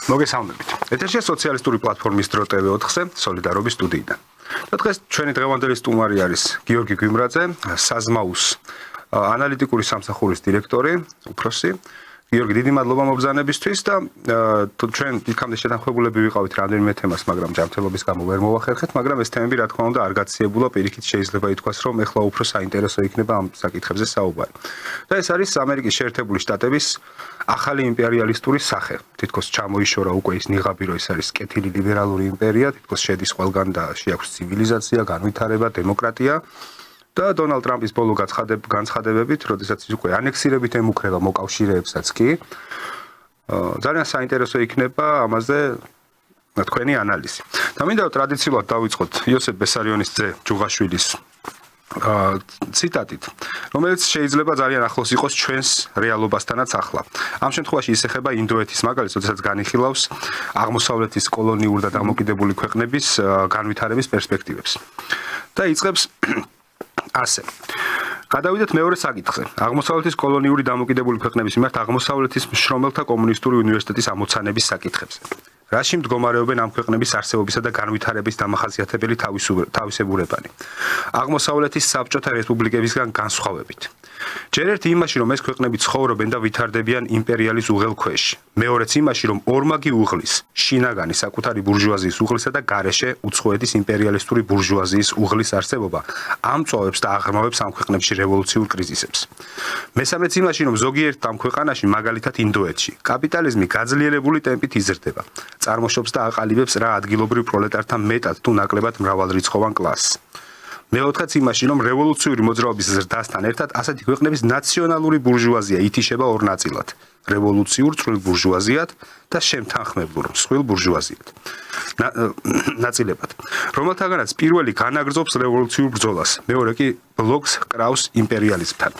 მოგესალმებით. ეთერშია სოციალისტური პლატფორმის დრო TV4-ზე სოლიდარობის სტუდიიდან. და დღეს ჩვენი დღევანდელი სტუმარი არის გიორგი გვიმრაძე, საზმაუს ანალიტიკური სამსახურის დირექტორი, უფროსი. გიორგი, დიდი მადლობა მობრძანებისთვის და ჩვენ იქამდე შეთანხმებულები ვიყავით რამდენიმე თემას, მაგრამ ჯანმრთელობის გამო ვერ მოვახერხეთ, მაგრამ ეს თემები რა თქმა უნდა არ გაციებულა, პირიქით შეიძლება ითქვას, რომ ეხლა უფრო საინტერესო იქნება ამ საკითხებზე საუბარი. და ეს არის ამერიკის შეერთებული შტატების ახალი იმპერიალისტური სახე. თითქოს ჩამოიშორა უკვე ის ნიღაბი, რომ ეს არის კეთილი ლიბერალური იმპერია, თითქოს შედის ყველგან და შეაქვს ცივილიზაცია, განვითარება, დემოკრატია. და დონალდ ტრამპის ბოლო განცხადებებით, როდესაც ის უკვე ანექსირებით ემუქრება მოკავშირეებსაც კი, ძალიან საინტერესო იქნება ამაზე თქვენი ანალიზი. და მინდა ტრადიციულად დავიწყოთ იოსებ ბესარიონის ძე ჯუღაშვილის ციტატით, რომელიც შეიძლება ძალიან ახლოს იყოს ჩვენს რეალობასთანაც ახლა. ამ შემთხვევაში ის ეხება ინდოეთის მაგალითს, როდესაც განიხილავს აღმოსავლეთის კოლონიური და დამოკიდებული ქვეყნების განვითარების პერსპექტივებს. და იწყებს ასე. გადავიდეთ მეორე საკითხზე. აღმოსავლეთის კოლონიური დამოკიდებული ქვეყნების მიმართ აღმოსავლეთის მშრომელთა კომუნისტური უნივერსიტეტის ამოცანების საკითხებზე. რაში მდგომარეობენ ამ ქვეყნების არსებობისა და განვითარების დამახასიათებელი თავისებურებანი. აღმოსავლეთის საბჭოთა რესპუბლიკებისგან განსხვავებით. ჯერ ერთი იმაში, რომ ეს ქვეყნები ცხოვრობენ და ვითარდებიან იმპერიალის უღელქვეშ. მეორეც იმაში, რომ ორმაგი უღლის, შინაგანი საკუთარი ბურჟუაზიის უღლისა და გარეშე უცხოეთის იმპერიალისტური ბურჟუაზიის უღლის არსებობა ამწვავებს და აღრმავებს ამ ქვეყნებში რევოლუციურ კრიზისებს. მესამეც იმაში, რომ ზოგიერთ ამ ქვეყანაში, მაგალითად ინდოეთში, კაპიტალიზმი გაძლიერებული ტემპით იზრდება. წარმოშობს და აყალიბებს რა ადგილობრივ პროლეტართან მეტად თუ ნაკლებად მრავალრიცხოვან კლასს. მეოთხეც იმაში, რომ რევოლუციური მოძრაობის ზრდასთან ერთად ასეთი ქვეყნების ნაციონალური ბურჟუაზია ითიშება ორ ნაწილად: რევოლუციურ წვრილ ბურჟუაზიად და შემთანხმებლურ მსხვილ ბურჟუაზიად. ნაწილებად, რომელთაგანაც პირველი განაგრძობს რევოლუციურ ბრძოლას, მეორე კი ბლოკს კრავს იმპერიალიზმთან.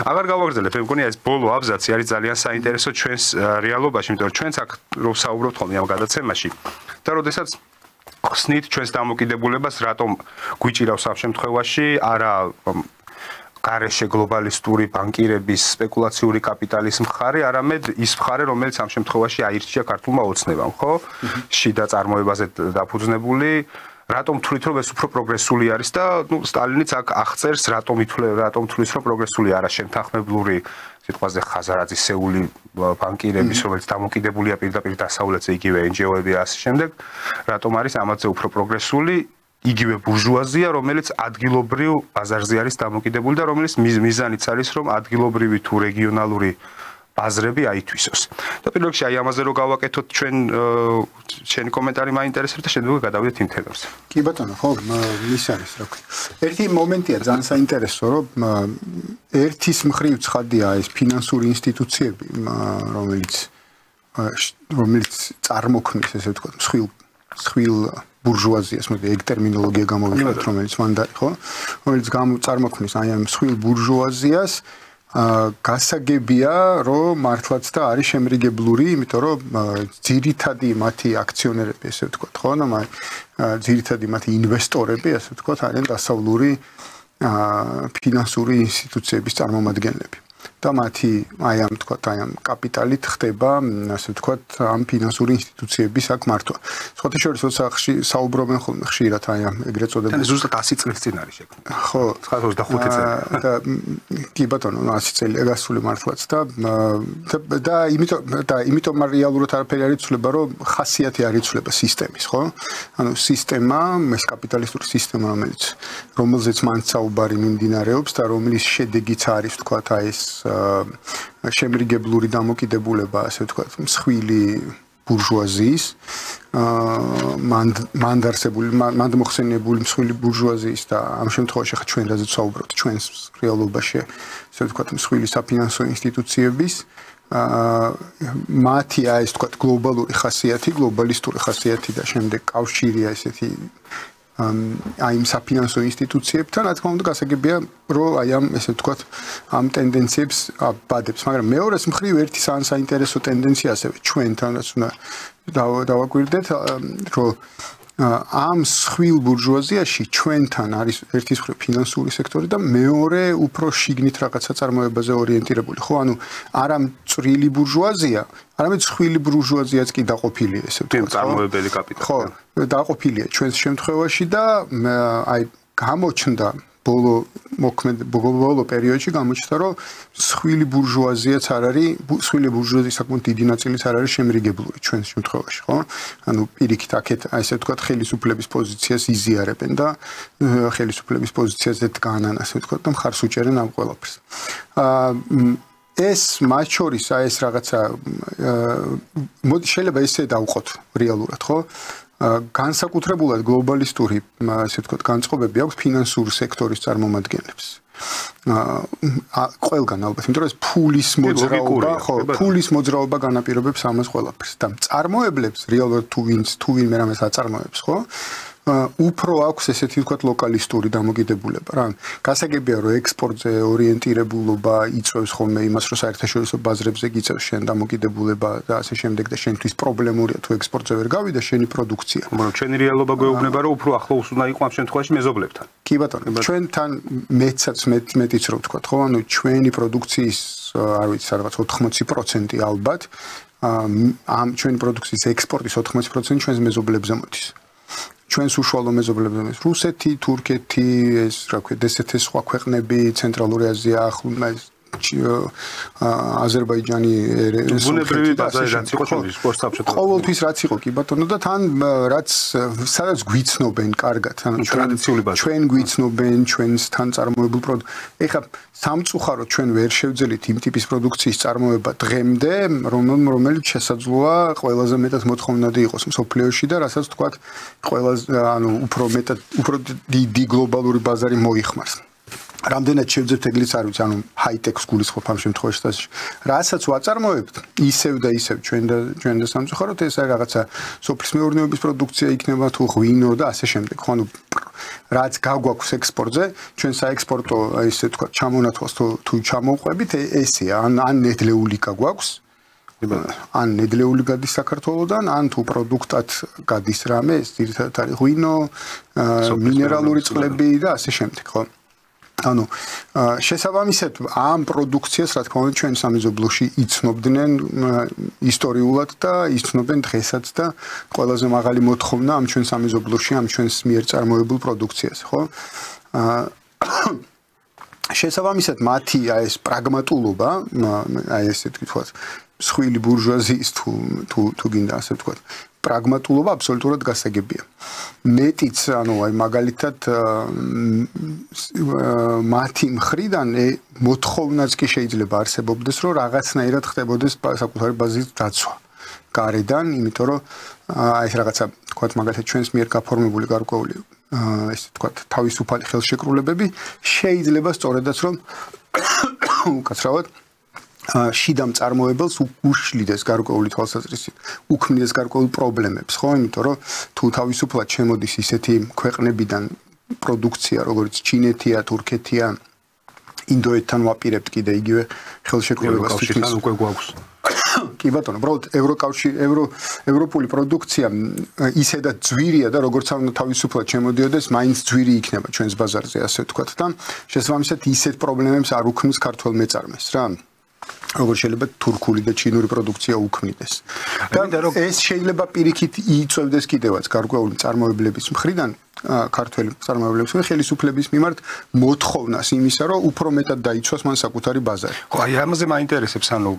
აღარ გავაგრძელებ, მე მგონია ეს ბოლო აბზაცი არის ძალიან საინტერესო ჩვენს რეალობაში, იმიტომ რომ ჩვენც აქ რო ვსაუბრობთ ხოლმე ამ გადაცემაში და როდესაც ხსნით ჩვენს დამოკიდებულებას, რატომ გვიჭირავს ამ შემთხვევაში არა გარეშე გლობალისტური ბანკირების სპეკულაციური კაპიტალის მხარე, არამედ ის მხარე, რომელიც ამ შემთხვევაში აირჩია ქართულმა ოცნებამ, ხო? შიდა წარმოებაზე დაფუძნებული, რატომ თვლით, რომ ეს უფრო პროგრესული არის და სტალინიც აქ აღწერს, რატომ თვლის, რომ პროგრესული არა შემთანხმებლური სიტყვაზე ხაზარაძისეული ბანკირების, რომელიც დამოკიდებულია პირდაპირ დასავლეთზე, იგივე NGO-ები და ასე შემდეგ, რატომ არის ამაზე უფრო პროგრესული იგივე ბურჟუაზია, რომელიც ადგილობრივ ბაზარზე არის დამოკიდებული და რომელიც მიზანიც არის, რომ ადგილობრივი თუ რეგიონალური ბაზრები აითვისოს. და პირველ რიგში აი ამაზე რო გავაკეთოთ ჩვენი კომენტარი მაინტერესებს და შემდეგ გადავიდეთ იმ თემებზე. კი ბატონო, ხო, ის არის, რა ქვია. ერთი მომენტია ძალიან საინტერესო, რომ ერთის მხრივ ცხადია ეს ფინანსური ინსტიტუციები, რომელიც წარმოქმნის, ესე ვთქვათ, მსხვილ ბურჟუაზიას, მოდი ეგ ტერმინოლოგია გამოვიყენოთ, რომელიც მანდარი, ხო? რომელიც წარმოქმნის აი ამ მსხვილ ბურჟუაზიას გასაგებია, რომ მართლაც და არის შემრიგებლური, იმიტომ რომ ძირითადი მათი აქციონერები, ესე ვთქვათ, ხო, ძირითადი მათი ინვესტორები, ასე ვთქვათ, არიან დასავლური ფინანსური ინსტიტუციების წარმომადგენლები. და მათი აი ამ კაპიტალით ხდება, ასე ვთქვათ, ამ ფინანსური ინსტიტუციების აქ მართვა. სხვათა შორის, როცა საუბრობენ ხოლმე ხშირად აი ამ ეგრეთ წოდებული ზუსტად 100 წლის წინ არის შექმნილი. ხო, 25 წელი. და კი ბატონო, 100 წელი გასული მართლაც და იმიტომ რეალურად არაფერი არ იცვლება, რომ ხასიათი არ იცვლება სისტემის, ხო? ანუ სისტემა, ეს კაპიტალისტური სისტემა, რომელზეც მან საუბარი მიმდინარეობს და რომლის შედეგიც არის, ვთქვათ, აი ეს შემრიგებლური დამოკიდებულება, ასე ვთქვათ, მსხვილი ბურჟუაზიის, მანდ მოხსენიებული მსხვილი ბურჟუაზიის და ამ შემთხვევაში ხა ჩვენ რაზეც საუბრობთ, ჩვენს რეალობაში, ასე ვთქვათ, მსხვილი საფინანსო ინსტიტუციების მათი აი ეს ვთქვათ გლობალური ხასიათი, გლობალისტური ხასიათი და შემდეგ კავშირია ესეთი აი იმ საფინანსო ინსტიტუციებთან, რა თქმა უნდა, გასაგებია, რომ აი ამ ესე ვთქვათ, ამ ტენდენციებს აბადებს, მაგრამ მეორეს მხრივ ერთი საინტერესო ტენდენცია ასევე ჩვენთანაც უნდა დავაკვირდეთ, რომ ამ სხვილ ბურჟუაზიაში ჩვენთან არის ერთის მხრივ ფინანსური სექტორი და მეორე უფრო შიგნით რაღაცა წარმოებაზე ორიენტირებული. ხო, ანუ არა წვრილი ბურჟუაზია, არამედ სხვილი ბურჟუაზიაც კი დაყოფილია, ესე ვთქვათ. წარმოებელი კაპიტალი. ხო, დაყოფილია ჩვენს შემთხვევაში და აი გამოჩნდა ბოლო პერიოდში გამოჩნდა, რომ სხვილი ბურჟუაზიაც არ არის, სხვილი ბურჟუაზიის საკმაოდ დიდი ნაწილიც არ არის შემრიგებლური ჩვენს შემთხვევაში, ხო? ანუ პირიქით აქეთ, ასე ვთქვათ, ხელისუფლების პოზიციას იზიარებენ და ხელისუფლების პოზიციაზე დგანან, ასე ვთქვათ, და მხარს უჭერენ ამ ყველაფერს. ეს მათ შორის ეს რაღაცა შეიძლება ისე დავყოთ რეალურად, ხო? განსაკუთრებულად გლობალისტური, ასე ვთქვათ, განწყობები აქვს ფინანსურ სექტორის წარმომადგენლებს. ყველგან ალბათ, იმიტომ რომ ეს ფულის მოძრაობა, ხო, ფულის მოძრაობა განაპირობებს ამას ყველაფერს და წარმოებლებს რეალურად თუ ვინმე რამეს აწარმოებს, ხო? უფრო აქვს ესეთი ვთქვათ ლოკალისტური დამოკიდებულება რა. გასაგებია რომ ექსპორტზე ორიენტირებულობა იწვევს ხოლმე იმას რომ საერთაშორისო ბაზრებზე გიწევს შენ დამოკიდებულება და ასე შემდეგ და შენთვის პრობლემურია თუ ექსპორტზე ვერ გავიდა შენი პროდუქცია. მაგრამ ჩვენი რეალობა გვეუბნება რომ უფრო ახლოს უნდა იყო ამ შემთხვევაში მეზობლებთან. კი ბატონო, ჩვენთან მეტიც რო ვთქვათ, ხო, ანუ ჩვენი პროდუქციის არ ვიცი რაღაც 80% ალბათ ამ ჩვენი პროდუქციის ექსპორტის 80% ჩვენს მეზობლებზე მოდის. ჩვენს უშუალო მეზობლებზე მოდის რუსეთი, თურქეთი, ეს რა ქვია, ესეთი სხვა ქვეყნები, ცენტრალური აზია, აზერბაიჯანი, ბუნებრივი ბაზარი რაც იყო ჩვენთვის სპორტს საბჭოთა. ყოველთვის რაც იყო კი ბატონო და თან რაც სადაც გვიცნობენ კარგად, ანუ ტრადიციული ბაზა. ჩვენ გვიცნობენ, ჩვენსთან წარმოებულ პროდუქტს. ეხლა სამწუხაროდ ჩვენ ვერ შევძელით იმ ტიპის პროდუქციის წარმოება დღემდე, რომელიც შესაძლოა ყველაზე მეტად მოთხოვნადი იყოს მსოფლიოში და რასაც თქვათ, ყველაზე ანუ უფრო დიდი გლობალური ბაზარი მოიხმარს. რამდენად შევძლებთ ეგრიც არ ვიცი, ანუ ჰაი-ტექს გულისხმობ ამ შემთხვევაში და რასაც ვაწარმოებთ, ისევ და ისევ ჩვენ და სამწუხაროდ ეს არის რაღაცა სოფლის მეურნეობის პროდუქცია იქნება თუ ღვინო და ასე შემდეგ. ხო, ანუ რაც გაგვაქვს ექსპორტზე, ჩვენ საექსპორტო ესე თქვა ჩამონათვალს თუ ჩამოვყვებით, ესეა, ან ნედლეული გაგვაქვს. ან ნედლეული გადის საქართველოდან, ან თუ პროდუქტად გადის რამე, ეს ძირითადად არის ღვინო, მინერალური წყლები და ასე შემდეგ, ხო? ანუ შესაბამისად ამ პროდუქციას რა თქმა უნდა ჩვენ სამეზობლოში იცნობდნენ ისტორიულად და იცნობენ დღესაც და ყველაზე მაღალი მოთხოვნა ამ ჩვენ სამეზობლოში ამ ჩვენს მიერ წარმოებულ პროდუქციას, ხო? შესაბამისად მათი ეს პრაგმატულობა, ესე ვთქვათ, სხვილი ბურჟუაზიის თუ გინდა ასე ვთქვათ, პრაგმატულობა აბსოლუტურად გასაგებია. მეტიც, ანუ აი მაგალითად მათი მხრიდან მოთხოვნაც კი შეიძლება არსებობდეს, რომ რაღაცნაირად ხდებოდეს საკუთარი ბაზის დაცვა გარედან, იმიტომ რომ აი ეს რაღაცა ვთქვათ, მაგალითად ჩვენს მიერ გაფორმებული გარკვეული ესე ვთქვათ, თავისუფალი ხელშეკრულებები შეიძლება სწორედაც რომ უკაცრავად შიდა მწარმოებელს უშლიდეს გარკვეული თვალსაზრისით, უქმნიდეს გარკვეულ პრობლემებს, ხო? იმიტომ რომ თუ თავისუფლად შემოდის ისეთი ქვეყნებიდან პროდუქცია, როგორც ჩინეთია, თურქეთია, ინდოეთთან ვაპირებთ კიდე იგივე ხელშეკრულებას თვითონ უკვე გვაქვს. კი ბატონო, უბრალოდ ევროპული პროდუქცია ისედაც ძვირია და როგორც უნდა თავისუფლად შემოდიოდეს, მაინც ძვირი იქნება ჩვენს ბაზარზე, ასე ვთქვათ და შესაბამისად ისეთ პრობლემებს არ უქმნის ქართველ მეწარმეს, რა. როგორც შეიძლება თურქული და ჩინური პროდუქცია უქმნიდეს. და ეს შეიძლება პირიქით იწევდეს კიდევაც გარკვეული წარმოებლების მხრიდან ქართველი წარმოებლების ხელისუფლების მიმართ მოთხოვნას იმისა, რომ უფრო მეტად დაიცვას მან საკუთარი ბაზარი. ხო, აი ამაზე მაინტერესებს, ანუ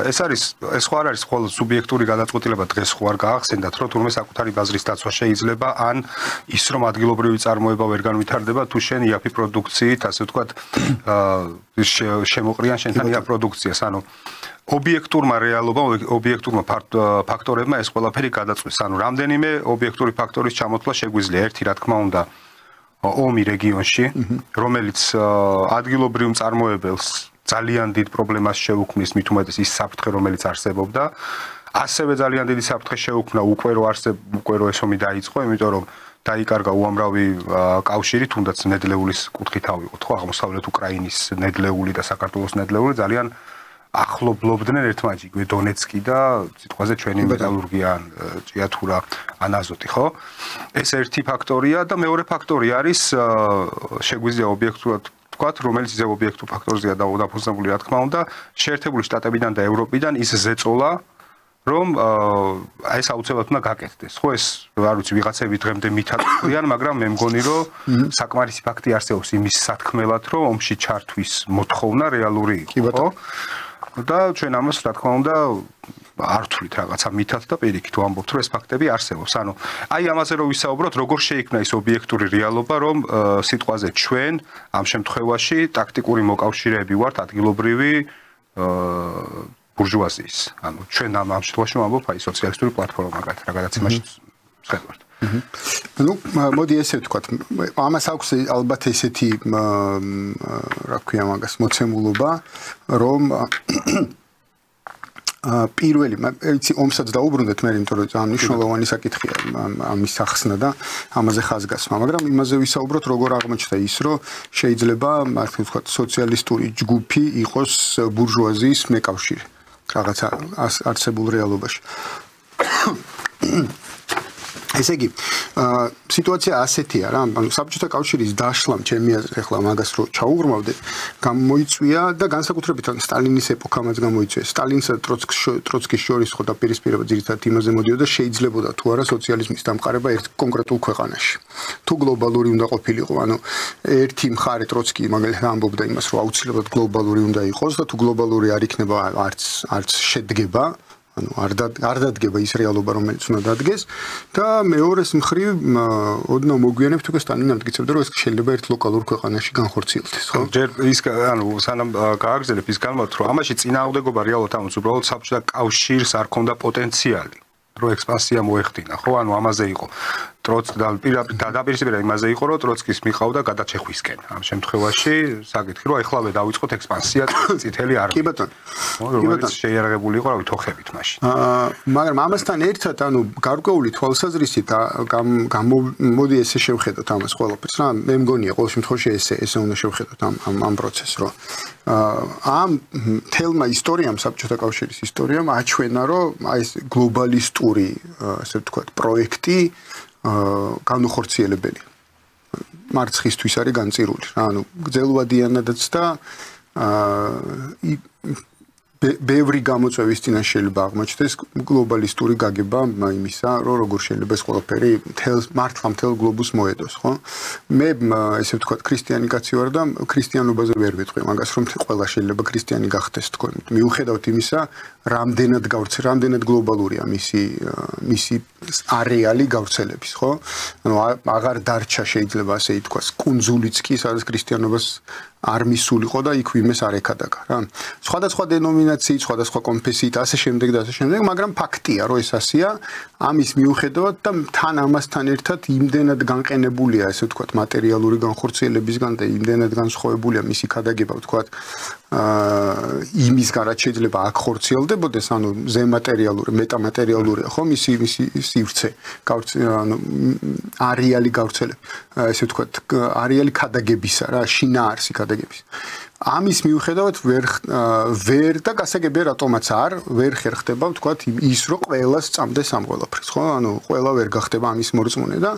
ეს ხო არ არის მხოლოდ სუბიექტური გადაწყვეტილება, დღეს ხო არ გაახსენდათ, რომ თურმე საკუთარი ბაზრის დაცვა შეიძლება, ან ის რომ ადგილობრივი წარმოება ვერ განვითარდება, თუ შენ იაფი პროდუქციით, ასე ვთქვათ, შემოყრიან შენთან იაფ პროდუქციას, ანუ ობიექტურმა რეალობამ, ობიექტურმა ფაქტორებმა ეს ყველაფერი გადაწყვეტს. ანუ რამდენიმე ობიექტური ფაქტორის ჩამოთვლა შეგვიძლია. ერთი, რა თქმა უნდა, ომი რეგიონში, რომელიც ადგილობრივ მწარმოებელს ძალიან დიდ პრობლემას შეუქმნის, მით უმეტეს ის საფრთხე, რომელიც არსებობდა. ასევე ძალიან დიდი საფრთხე შეუქმნა უკვე რო ეს ომი დაიწყო, იმიტომ რომ დაიკარგა უამრავი კავშირი, თუნდაც ნედლეულის კუთხით ავიღოთ, ხო, აღმოსავლეთ უკრაინის ნედლეული და საქართველოს ნედლეული ძალიან ახლობლობდნენ ერთმანეთს იგივე დონეცკი და სიტყვაზე ჩვენი მეტალურგია ან ჭიათურა ან აზოტი, ხო? ეს ერთი ფაქტორია და მეორე ფაქტორი არის შეგვიძლია ობიექტურად ვთქვათ, რომელიც ისე ობიექტურ ფაქტორზეა დაფუძნებული, რა თქმა უნდა, შეერთებული შტატებიდან და ევროპიდან ის ზეწოლა, რომ ეს აუცილებლად უნდა გაკეთდეს. ხო, ეს არ ვიცი, ვიღაცები დღემდე მითაყვიან, მაგრამ მე მგონი, რომ საკმარისი ფაქტი არსებობს იმის სათქმელად, რომ ომში ჩართვის მოთხოვნა რეალური იყო, ხო? და ჩვენ ამას, რა თქმა უნდა, არ ვთვლით რაღაცა მითად და პირიქით ვამბობთ, რომ ეს ფაქტები არსებობს. ანუ აი ამაზე რომ ვისაუბროთ, როგორ შეიქმნა ის ობიექტური რეალობა, რომ სიტყვაზე ჩვენ ამ შემთხვევაში ტაქტიკური მოკავშირეები ვართ ადგილობრივი ბურჟუაზიის. ანუ ჩვენ ამ შემთხვევაში ვამბობ აი სოციალისტური პლატფორმა მაგათ რა გადაცემაში ვხედავთ. ну, მოდი ესე ვთქვათ, ამას აქვს ალბათ ესეთი რა ქვია მაგას მოცემულობა, რომ პირველი, იცი, ომსაც დაუბრუნდეთ მე, იმიტომ რომ ძალიან მნიშვნელოვანი საკითხია ამის ახსნა და ამაზე ხაზგასმა, მაგრამ იმაზე ვისაუბროთ, როგორ აღმოჩნდა ის, რომ შეიძლება, მართლა ვთქვათ, სოციალისტური ჯგუფი იყოს ბურჟუაზიის მეკავშირე რაღაცა არსებულ რეალობაში. ესე იგი, სიტუაცია ასეთია რა, ანუ საბჭოთა კავშირის დაშლამ ჩემი აზრით ახლა მაგას რო ჩაუღრმავდეთ, გამოიწვია და განსაკუთრებით სტალინის ეპოქამაც გამოიწვია. სტალინსა და ტროცკის შორის ხო დაპირისპირება ძირითადად იმაზე მოდიოდა, შეიძლებოდა თუ არა სოციალიზმის დამყარება ერთ კონკრეტულ ქვეყანაში. თუ გლობალური უნდა ყოფილიყო, ანუ ერთი მხარე ტროცკი მაგალითად ამბობდა იმას, რომ აუცილებლად გლობალური უნდა იყოს და თუ გლობალური არ იქნება, არც შედგება. ანუ არ დადგება ის რეალობა, რომელიც უნდა დადგეს და მეორეს მხრივ ოდნავ მოგვიანებით უკვე სტალინი ამტკიცებდა, რომ ეს შეიძლება ერთ ლოკალურ ქვეყანაში განხორციელდეს, ხო? ჯერ ის ანუ სანამ გააგრძელებ ის განმარტ, რომ ამაში წინააღმდეგობა რეალურად ამას უბრალოდ საბჭოთა კავშირს არ ქონდა პოტენციალი, რომ ექსპანსია მოეხდინა, ხო? ანუ ამაზე იყო დაპირისპირება იმაზე იყო, რომ ტროცკის მიყავდა გადაჭეხვისკენ. ამ შემთხვევაში საკითხი, რომ ეხლავე დავიწყოთ ექსპანსია წითელი არმიით. კი ბატონო. რომელიც შეიარაღებული იყო, რავი, თოხებით მაშინ. მაგრამ ამასთან ერთად, ანუ გარკვეული თვალსაზრისით მოდი ესე შევხედოთ ამას ყველაფერს რა. მე მგონია ყოველ შემთხვევაში ესე უნდა შევხედოთ ამ პროცესს, რომ ამ თელმა ისტორიამ, საბჭოთა კავშირის ისტორიამ აჩვენა, რომ აი ეს გლობალისტური, ასე ვთქვათ, პროექტი განუხორციელებელი. მარცხისთვის არის განწირული რა, ანუ გრძელვადიანადაც და ბევრი გამოწვევის წინაშე შეიძლება აღმოჩნდეს გლობალისტური გაგება იმისა, რომ როგორ შეიძლება ეს ყველაფერი მართლა მთელ გლობუსს მოედოს, ხო? მე ესე ვთქვათ, ქრისტიანი კაცი ვარ და ქრისტიანობაზე ვერ ვიტყვი მაგას, რომ ყველა შეიძლება ქრისტიანი გახდეს თქო. მიუხედავად იმისა, რამდენად გლობალურია მისი არეალი გავრცელების, ხო? ანუ აღარ დარჩა შეიძლება ასე ითქვას, კუნძულიც კი, სადაც ქრისტიანობას არ მისულიყო და იქ ვინმეს არ ეკადაგა რა. სხვადასხვა დენომინაციით, სხვადასხვა კონფესიით, ასე შემდეგ და ასე შემდეგ, მაგრამ ფაქტია, რომ ეს ასეა, ამის მიუხედავად და თან ამასთან ერთად იმდენად განყენებულია, ასე ვთქვათ, მატერიალური განხორციელებისგან და იმდენად განსხვავებულია მისი ქადაგება, ვთქვათ, იმისგან რაც შეიძლება აქ ხორციელდებოდეს, ანუ ზემატერიალური, მეტამატერიალურია, ხო, მისი სივრცე, ანუ არეალი გავრცელება, ესე ვთქვათ, არეალი ქადაგებისა რა, შინაარსი ქადაგების. ამის მიუხედავად ვერ და გასაგებია რატომაც ვერ ხერხდება, ვთქვათ, ის რომ ყველას წამდეს ამ ყველაფერს, ხო? ანუ ყველა ვერ გახდება ამის მორწმუნე და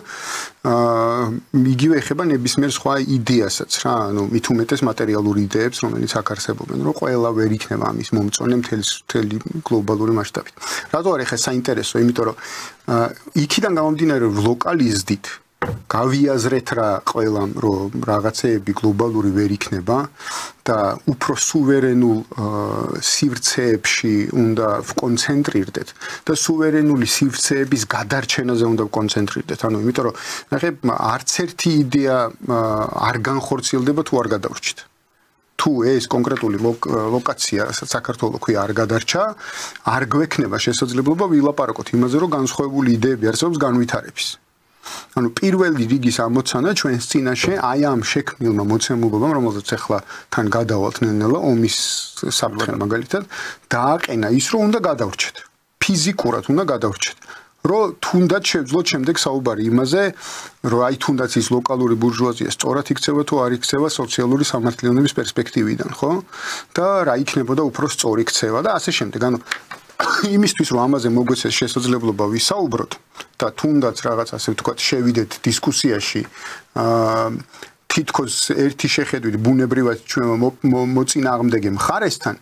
იგივე ეხება ნებისმიერ სხვა იდეასაც რა, ანუ მით უმეტეს მატერიალურ იდეებს, რომელიც აქ არსებობენ, რომ ყველა ვერ იქნება ამის მომწონე მთელი გლობალური მასშტაბით. რატო არის ხა საინტერესო? იმიტომ რომ იქიდან გამომდინარე, რომ ლოკალიზდით გავიაზრეთ რა ყველამ, რომ რაღაცეები გლობალური ვერ იქნება და უფრო სუვერენულ სივრცეებში უნდა ვკონცენტრირდეთ და სუვერენული სივრცეების გადარჩენაზე უნდა ვკონცენტრირდეთ. ანუ იმიტომ რომ ნახე, არც ერთი იდეა არ განხორციელდება თუ არ გადავრჩით. თუ ეს კონკრეტული ლოკაცია, რასაც საქართველოს ქვია, არ გადარჩა, არ გვექნება შესაძლებლობა ვილაპარაკოთ იმაზე, რომ განსხვავებული იდეები არსებობს განვითარების. ანუ პირველი რიგის ამოცანა ჩვენს წინაშე აი ამ შექმნილმა მოცემულობამ, რომელზეც ახლა თან გადავალთ ნელ-ნელა ომის საფრთხე მაგალითად, დააყენა ის, რომ უნდა გადავრჩეთ. ფიზიკურად უნდა გადავრჩეთ. რომ თუნდაც შევძლოთ შემდეგ საუბარი იმაზე, რომ აი თუნდაც ის ლოკალური ბურჟუაზია სწორად იქცევა თუ არ იქცევა სოციალური სამართლიანობის პერსპექტივიდან, ხო? და რა იქნებოდა უფრო სწორი ქცევა და ასე შემდეგ. ანუ იმისთვის რომ ამაზე მოგვეცეს შესაძლებლობა ვისაუბროთ და თუნდაც რაღაც ასე ვთქვათ შევიდეთ დისკუსიაში თითქოს ერთი შეხედვით ბუნებრივად ჩვენ მოწინააღმდეგე მხარესთან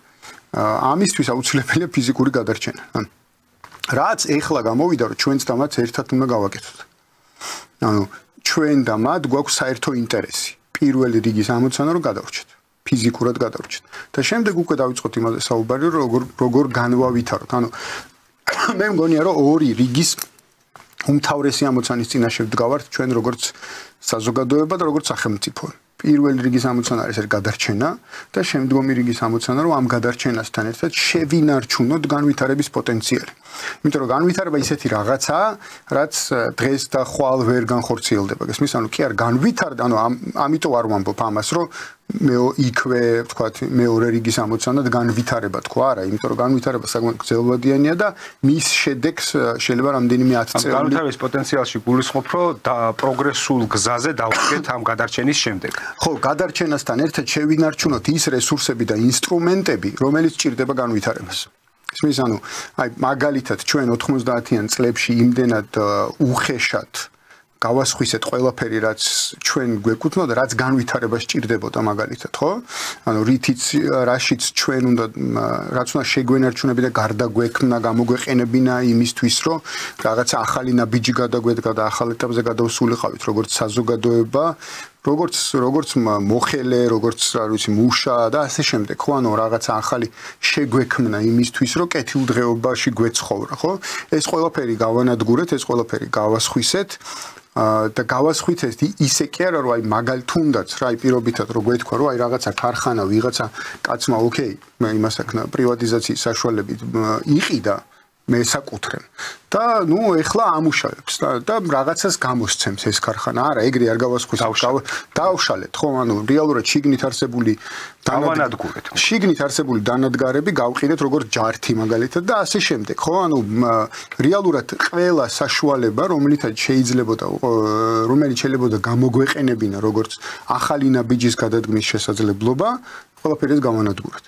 ამისთვის აუცილებელია ფიზიკური გადარჩენა. რაც ეხლა გამოვიდა რომ ჩვენც და მათ ერთად უნდა გავაკეთოთ. ანუ ჩვენ და მათ გვაქვს საერთო ინტერესი. პირველი რიგის ამოცანა რომ გადავრჩეთ. ფიზიკურად გადავრჩეთ. და შემდეგ უკვე დავიწყოთ იმაზე საუბარი რომ როგორ განვავითაროთ. ანუ მე მგონია რომ ორი რიგის უმთავრესი ამოცანის წინაშე ვდგავართ ჩვენ როგორც საზოგადოება და როგორც სახელმწიფო. პირველი რიგის ამოცანა არის გადარჩენა და შემდგომი რიგის ამოცანა რომ ამ გადარჩენასთან ერთად შევინარჩუნოთ განვითარების პოტენციალი. იმიტომ რომ განვითარება ისეთი რაღაცაა, რაც დღეს და ხვალ ვერ განხორციელდება. გესმის? ანუ კი არ განვითარდა, ანუ ამიტომ არ ვამბობ ამას, რომ მე იქვე, ვთქვათ, მეორე რიგის ამოცანად განვითარება თქვა, არა, იმიტომ რომ განვითარება საკმაოდ გრძელვადიანია და მის შედეგს შეიძლება რამდენიმე 10 წელი განვითარების პოტენციალში გულისხმობ, რომ პროგრესულ გზაზე დავხდეთ ამ გადარჩენის შემდეგ. ხო, გადარჩენასთან ერთად შევინარჩუნოთ ის რესურსები და ინსტრუმენტები, რომელიც ჭირდება განვითარებას. ისმის, ანუ აი მაგალითად ჩვენ 90-იან წლებში იმდენად უხეშად გავასხვისეთ ყველაფერი, რაც ჩვენ გვეკუთვნოდა, რაც განვითარებას ჭირდებოდა მაგალითად, ხო? ანუ რაშიც ჩვენ უნდა რაც უნდა შეგვენარჩუნები და გარდაგვექმნა, გამოგვეყენებინა იმისთვის, რომ რაღაცა ახალი ნაბიჯი გადაგვედგა და ახალ ეტაპზე გადავსულიყავით, როგორც საზოგადოება, როგორც მოხელე, როგორც რა ვიცი, მუშა და ასე შემდეგ, ხო? ანუ რაღაცა ახალი შეგვექმნა იმისთვის, რომ კეთილდღეობაში გვეცხოვრა, ხო? ეს ყველაფერი გავანადგურეთ, ეს ყველაფერი გავასხვისეთ. და გავასხვით ისე კი არა რომ აი მაგალ თუნდაც რა აი პირობითად რო გვეთქვა რომ აი რაღაცა ქარხანა ვიღაცა კაცმა ოკეი იმას აკნა პრივატიზაციის საშუალებით იყიდა მესაკუთრემ და ნუ ეხლა ამუშავებს და რაღაცას გამოსცემს ეს ქარხანა არა ეგრე არ გავასხვით დავშალეთ ხო ანუ რეალურად შიგნით არსებული დანადგარები გავყიდეთ როგორც ჯართი მაგალითად და ასე შემდეგ ხო ანუ რეალურად ყველა საშუალება რომელიც შეიძლება გამოგვეყენებინა როგორც ახალი ნაბიჯის გადადგმის შესაძლებლობა ყველაფერს გავანადგურეთ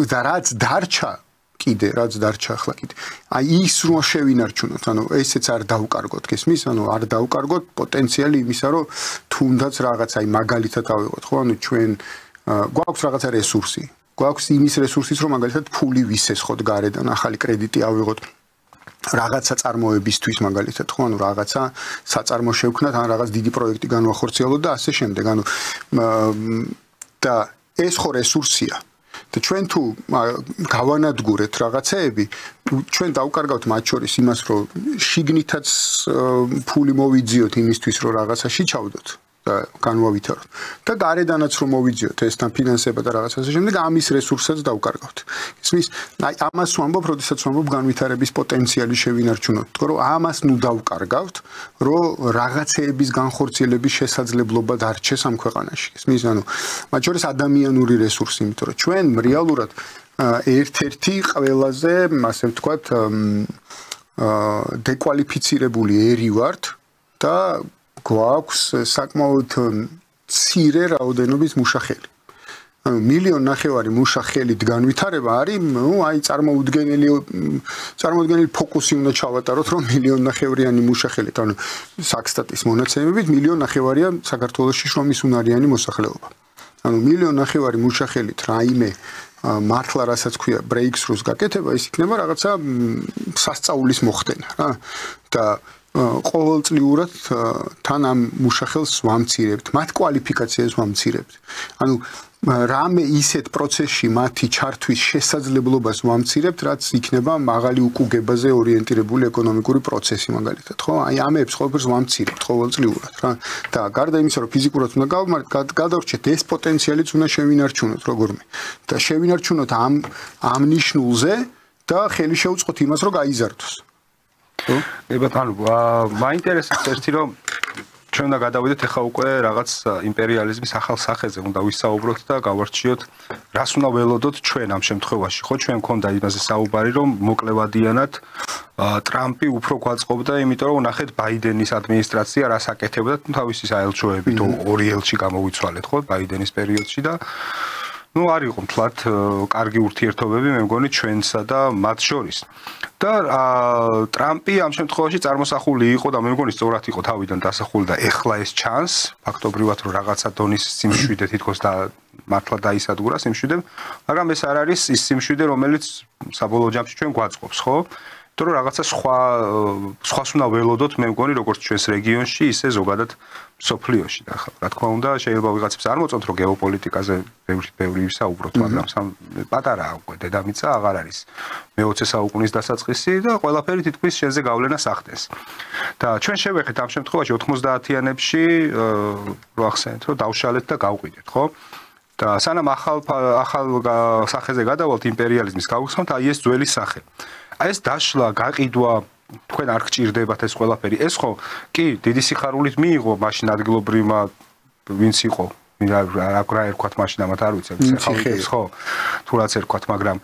და რაც დარჩა რაც დარჩა ახლა კიდე აი ის რომ შევინარჩუნოთ ანუ ესეც არ დავკარგოთ გესმის ანუ არ დავკარგოთ პოტენციალი იმისა რომ თუნდაც რაღაც აი მაგალითად ავიღოთ ხო ანუ ჩვენ გვაქვს რაღაცა რესურსი გვაქვს იმის რესურსიც რომ მაგალითად ფული ვისესხოთ გარედან ახალი კრედიტი ავიღოთ რაღაცა წარმოებისთვის მაგალითად ხო ანუ რაღაცა საწარმო შევქნათ ან რაღაც დიდი პროექტი განვახორციელოთ და ასე შემდეგ ანუ და ეს ხო რესურსია და ჩვენ თუ გავანადგურეთ რაღაცეები ჩვენ დავკარგავთ მათ შორის იმას რომ შიგნითაც ფული მოვიძიოთ იმისთვის რომ რაღაცაში ჩავდოთ და განვავითაროთ და გარედანაც რომ მოვიძიოთ ესთან ფინანსება და რაღაც ასე შემდეგ ამის რესურსსაც დავკარგავთ ისმის აი ამას ვამბობ როდესაც ვამბობ განვითარების პოტენციალი შევინარჩუნოთ თქო რომ ამას ნუ დავკარგავთ რომ რაღაცეების განხორციელების შესაძლებლობა დარჩეს ამ ქვეყანაში ისმის ანუ მათ შორის ადამიანური რესურსი იმიტომ რომ ჩვენ რეალურად ერთ-ერთი ყველაზე ასე ვთქვათ დეკვალიფიცირებული ერი ვართ და გვაქვს საკმაოდ მცირე რაოდენობის მუშახელი. ანუ 1.5 მილიონი მუშახელით განვითარება არის, ნუ აი წარმოუდგენელი ფოკუსი უნდა ჩავატაროთ, რომ 1.5 მილიონი მუშახელით, ანუ საქსტატის მონაცემებით 1.5 მილიონია საქართველოში შრომის უნარიანი მოსახლეობა. ანუ 1.5 მილიონი მუშახელით რაიმე მართლა რასაც ქვია breakthroughs გაკეთება, ის იქნება რაღაცა სასწაულის მოხდენა, რა. და ყოველწლიურად თან ამ მუშახელს ვამცირებთ, მათ კვალიფიკაციას ვამცირებთ. ანუ რამე ისეთ პროცესში მათი ჩართვის შესაძლებლობას ვამცირებთ, რაც იქნება მაღალი უკუგებაზე ორიენტირებული ეკონომიკური პროცესი მაგალითად, ხო? აი ამებს ყოველთვის ვამცირებთ ყოველწლიურად, რა. და გარდა იმისა, რომ ფიზიკურად უნდა გადავრჩეთ, ეს პოტენციალიც უნდა შევინარჩუნოთ როგორმე. და შევინარჩუნოთ ამ ნიშნულზე და ხელი შეუწყოთ იმას, რომ გაიზარდოს. ბატონო, მაინტერესებს ერთი რომ ჩვენ უნდა გადავიდეთ ახლა უკვე რაღაც იმპერიალიზმის ახალ სახეზე, უნდა ვისაუბროთ და გავარჩიოთ, რას უნდა ველოდოთ ჩვენ ამ შემთხვევაში, ხო, ჩვენ მქონდა იმაზე საუბარი, რომ მოკლევადიანად ტრამპი უფრო გვაწყობდა, იმიტომ რომ ნახეთ ბაიდენის ადმინისტრაცია რას აკეთებდა, თავისი საელჩოებით ორი ელჩი გამოვიცვალეთ, ხო, ბაიდენის პერიოდში და არ იყო მთლად კარგი ურთიერთობები მე მგონი ჩვენსა და მათ შორის. და ტრამპი ამ შემთხვევაში წარმოსახული იყო და მე მგონი სწორად იყო თავიდან დასახული და ეხლა ეს ჩანს, ფაქტობრივად რომ რაღაცა დონის სიმშვიდე თითქოს და მართლა დაისადგურა სიმშვიდე, მაგრამ ეს არ არის ის სიმშვიდე, რომელიც საბოლოო ჯამში ჩვენ გვაწყობს, ხო? იმიტომ რომ რაღაცა სხვას უნდა ველოდოთ, მე მგონი როგორც ჩვენს რეგიონში, ისე ზოგადად სოფლიოში და ხა რა თქმა უნდა შეიძლება ვიღაცებს არ მოწონთ რომ გეოპოლიტიკაზე ბევრი ვისაუბროთ, მაგრამ პატარაა უკვე დედამიწა აღარ არის მე-20 საუკუნის დასაწყისი და ყველაფერი თითქმის შენზე გავლენას ახდენს. და ჩვენ შევეხეთ ამ შემთხვევაში 90-იანებში რო ახსენეთ რომ დავშალეთ და გავყიდეთ, ხო? და სანამ ახალ სახეზე გადავალთ იმპერიალიზმის გავხსნათ, აი ეს ძველი სახე. აი ეს დაშლა, გაყიდვა თქვენ არ გჭირდებათ ეს ყველაფერი. ეს ხო კი დიდი სიხარულით მიიღო მაშინ ადგილობრივმა ვინც იყო რა ერქვათ მაშინ ამათ არ ვიცი ეს ხო თუ რაც ერქვათ მაგრამ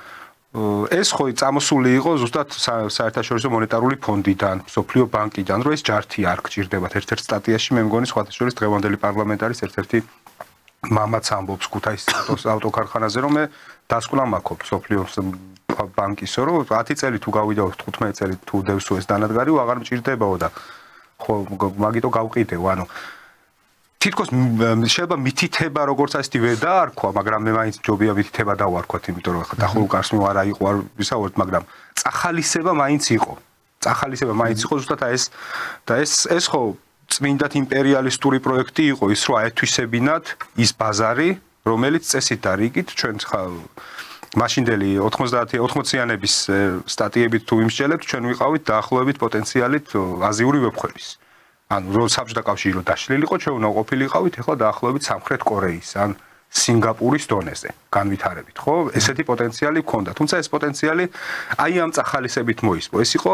ეს ხო წამოსული იყო ზუსტად საერთაშორისო მონეტარული ფონდიდან, სოფლიო ბანკიდან, რომ ეს ჯართი არ გჭირდებათ. ერთ-ერთ სტატიაში მე მგონი სხვათა შორის დღევანდელი პარლამენტარის ერთ-ერთი მამაც ამბობს ქუთაისის ავტოქარხანაზე რომ მე დასკვნა მაქვს სოფლიო ბანკისო რომ 10 წელი თუ გავიდა 15 წელი თუ დევსო ეს დანადგარი აღარ მჭირდებაო და ხო მაგიტო გავყიდეო ანუ თითქოს შეიძლება მითითება როგორც ასეთი ვერ დაარქვა მაგრამ მე მაინც ჯობია მითითება დავარქვათ იმიტომ რომ ხა დახურულ კარს მე არა იყო არ ვისაუბრეთ მაგრამ წახალისება მაინც იყო ზუსტად ეს ხო წმინდად იმპერიალისტური პროექტი იყო ის რომ აეთვისებინათ ის ბაზარი რომელიც წესით და რიგით ჩვენ მაშინდელი 80-იანების სტატიებით თუ ვიმსჯელებთ ჩვენ ვიყავით დაახლოებით პოტენციალით აზიური ვებხვების ანუ რო საბჭოთა კავშირი რო დაშლილიყო ჩვენ უნდა ყოფილიყავით ახლა დაახლოებით სამხრეთ კორეის ან სინგაპურის დონეზე განვითარებით ხო ესეთი პოტენციალი ჰქონდა თუმცა ეს პოტენციალი აი ამ წახალისებით მოისპო ეს იყო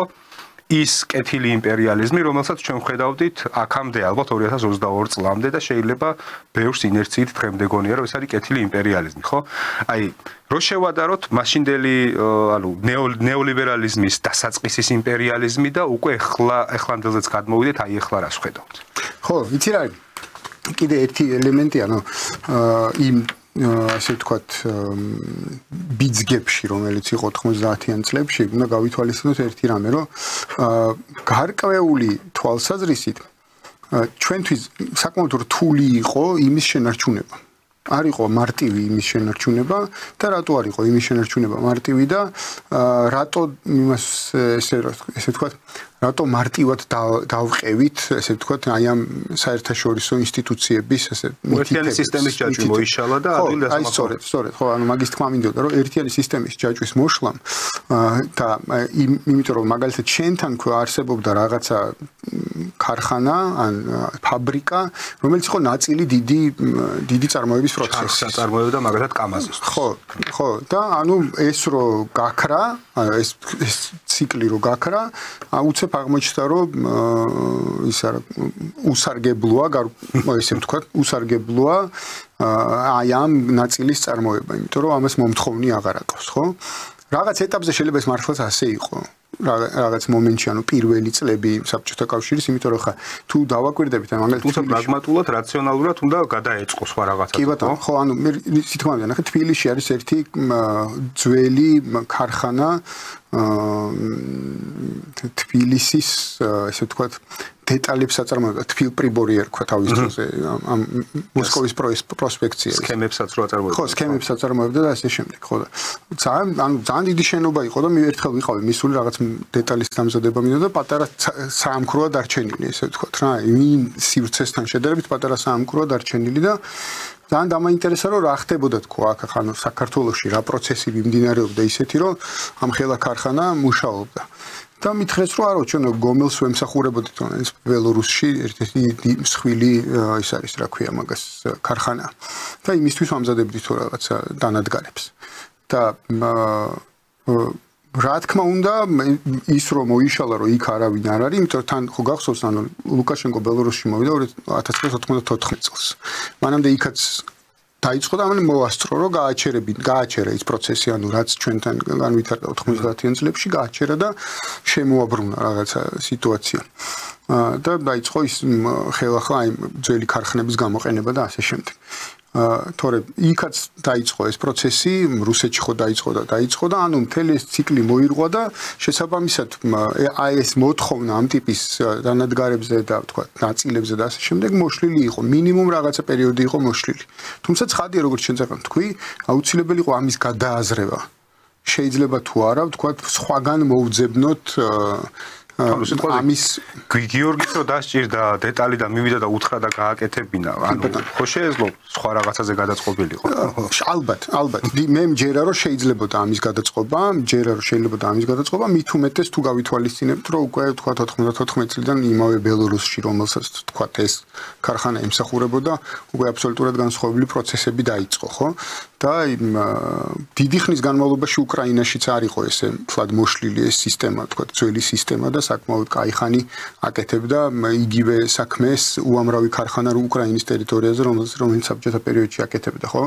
ის კეთილი იმპერიალიზმი რომელსაც ჩვენ ვხედავდით აქამდე ალბათ 2022 წლამდე და შეიძლება ბევრს ინერციით დღემდე გონია რომ ეს არის კეთილი იმპერიალიზმი ხო აი რო შევადაროთ მაშინდელი ანუ ნეოლიბერალიზმის დასაწყისის იმპერიალიზმი და უკვე ეხლანდელზეც გადმოვიდეთ აი ეხლა რას ვხედავთ ხო იცი რა კიდე ერთი ელემენტი ანუ იმ ასე ვთქვათ ბიძგებში რომელიც იყო 90-იან წლებში უნდა გავითვალისწინოთ ერთი რამე რომ გარკვეული თვალსაზრისით ჩვენთვის საკმაოდ რთული იყო იმის შენარჩუნება არ იყო მარტივი იმის შენარჩუნება და რატო არ იყო იმის შენარჩუნება მარტივი და რატო იმას ესე ვთქვათ რატო მარტივად დავყევით ესე ვთქვათ აი ამ საერთაშორისო ინსტიტუციების ესე ერთიანი სისტემის ჯაჭვი მოიშალა და ადვილად აი სწორედ ხო ანუ მაგის თქმა მინდოდა რომ ერთიანი სისტემის ჯაჭვის მოშლამ და იმიტომ რომ მაგალითად შენთან არსებობდა რაღაცა ქარხანა ან ფაბრიკა რომელიც იყო ნაწილი დიდი წარმოების პროცესის წარმოებდა მაგალითად კამაზის ხო და ანუ ეს რო გაქრა ეს ციკლი რო გაქრა უცებ აღმოჩნდა რომ ის არა უსარგებლოა ესე ვთქვათ უსარგებლოა აი ამ ნაწილის წარმოება იმიტომ რომ ამას მომთხოვნი აღარ აქვს ხო რაღაც ეტაპზე შეიძლება ეს მართლაც ასე იყო რაღაც მომენტში ანუ პირველი წლები საბჭოთა კავშირის იმიტომ რომ ხა თუ დავაკვირდებით მაგალითად თუმცა პრაგმატულად რაციონალურად უნდა გადაეწყო სხვა რაღაცა კი ბატონო ხო ანუ მე თითქმის ნახე თბილისში არის ერთი ძველი ქარხანა თბილისის ესე ვთქვათ დეტალებს აწარმოებდა თბილპრიბორი ერქვა თავის დროზე ამ მოსკოვის პროსპექტზე სქემებსაც რო აწარმოებდა ხო სქემებს აწარმოებდა და ასე შემდეგ ხო და ძალიან დიდი შენობა იყო და მე ერთხელ ვიყავი მისული რაღაც დეტალის დამზადება მინდა და პატარა საამქროა დარჩენილი ესე ვთქვათ რა იმ სივრცესთან შედარებით პატარა საამქროა დარჩენილი და ძალიან დამაინტერესა რომ რა ხდებოდა თქო აქ ხანო საქართველოში რა პროცესი მიმდინარეობდა ისეთი რომ ამ ხელა ქარხანა მუშაობდა და მითხრეს რომ არო ჩვენ გომელს ვემსახურებოდით ეს ბელორუსში ერთ-ერთი მსხვილი ის არის რა ქვია მაგას ქარხანა და იმისთვის ვამზადებდით რაღაცა დანადგარებს და რა თქმა უნდა ის რომ მოიშალა რომ იქ არავინ არ არის, იმიტომ თან ხო გახსოვს ანუ ლუკაშენკო ბელორუსში მოვიდა 1994 წელს. მანამდე იქაც დაიწყო და ამან მოასწრო რომ გააჩერა ის პროცესი, ანუ რაც ჩვენთან განვითარდა 90-იან წლებში, გააჩერა და შემოაბრუნა რაღაცა სიტუაცია. და დაიწყო ის ხელახლა აი ძველი ქარხნების გამოყენება და ასე შემდეგ. თორე იქაც დაიწყო ეს პროცესი, რუსეთში ხო დაიწყო და ანუ მთელი ეს ციკლი მოირღვა და შესაბამისად აი ეს მოთხოვნა ამ ტიპის დანადგარებზე და თქვა ნაწილებზე და ასე შემდეგ მოშლილი იყო, მინიმუმ რაღაცა პერიოდი იყო მოშლილი. თუმცა ცხადია როგორც შენ წეგან თქვი, აუცილებელი იყო ამის გადააზრება. შეიძლება თუ არა, თქვა სხვაგან მოუძებნოთ ამის გიორგის რო დასჭირდა დეტალი და მივიდა და უთხრა და გააკეთებინა. ანუ ხო შეეძლო სხვა რაღაცაზე გადაწყობილიყო. ალბათ. მე მჯერა რომ შეიძლებოდა ამის გადაწყობა, მით უმეტეს თუ გავითვალისწინებთ რომ უკვე თქვა 94 წლიდან იმავე ბელორუსში რომელსაც თქვა ეს ქარხანა ემსახურებოდა, უკვე აბსოლუტურად განსხვავებული პროცესები დაიწყო, ხო? და დიდი ხნის განმავლობაში უკრაინაშიც არ იყო ესე თლად მოშლილი ეს სისტემა, თქვა ძველი სისტემა და საკმაოდ კაიხანი აკეთებდა იგივე საქმეს უამრავი ქარხანა უკრაინის ტერიტორიაზე, რომელიც საბჭოთა პერიოდში აკეთებდა, ხო?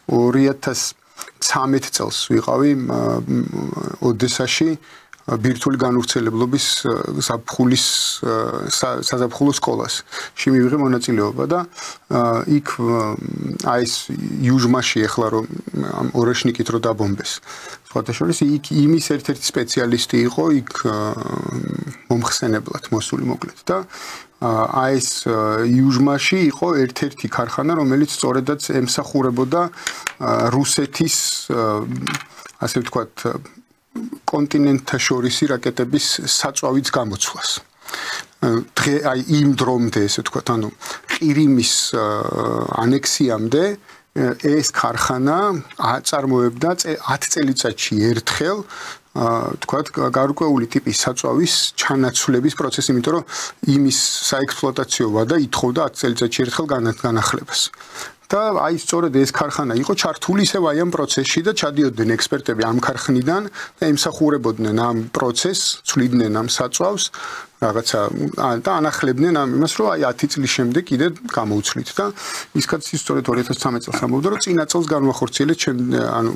2013 წელს ვიყავი ოდესაში ბირთვული განურცელებლობის საზაფხულო სკოლას. მივიღე მონაწილეობა და იქ აი ეს იუჟმაში ეხლა რომ ორეშნიკით რო დაბომბეს. სხვათა შორის იქ იმის ერთ-ერთი სპეციალისტი იყო იქ მომხსენებლად მოსული მოკლედ და აი ეს იუჟმაში იყო ერთ-ერთი ქარხანა, რომელიც სწორედაც ემსახურებოდა რუსეთის ასე ვთქვათ კონტინენტთაშორისი რაკეტების საწვავის გამოცვლას. აი იმ დრომდე ესე ვთქვათ, ანუ ყირიმის ანექსიამდე ეს ქარხანა აწარმოებდა 10 წელიწადში ერთხელ თქვათ გარკვეული ტიპის საწვავის ჩანაცვლების პროცესი, იმიტომ რომ იმის საექსპლუატაციო ვადა ითხოვდა 10 წელიწადში ერთხელ განახლებას. და აი სწორედ ეს ქარხანა იყო ჩართული ისევ აი ამ პროცესში და ჩადიოდნენ ექსპერტები ამ ქარხნიდან და ემსახურებოდნენ ამ პროცესს, ცვლიდნენ ამ საწვავს რაღაცა და ანახლებდნენ ამ იმას, რომ აი 10 წლის შემდეგ კიდე გამოუცვლით და ისქაც სწორედ 2013 წელს ამბობდა, რომ წინა წელს განვახორციელეთ ანუ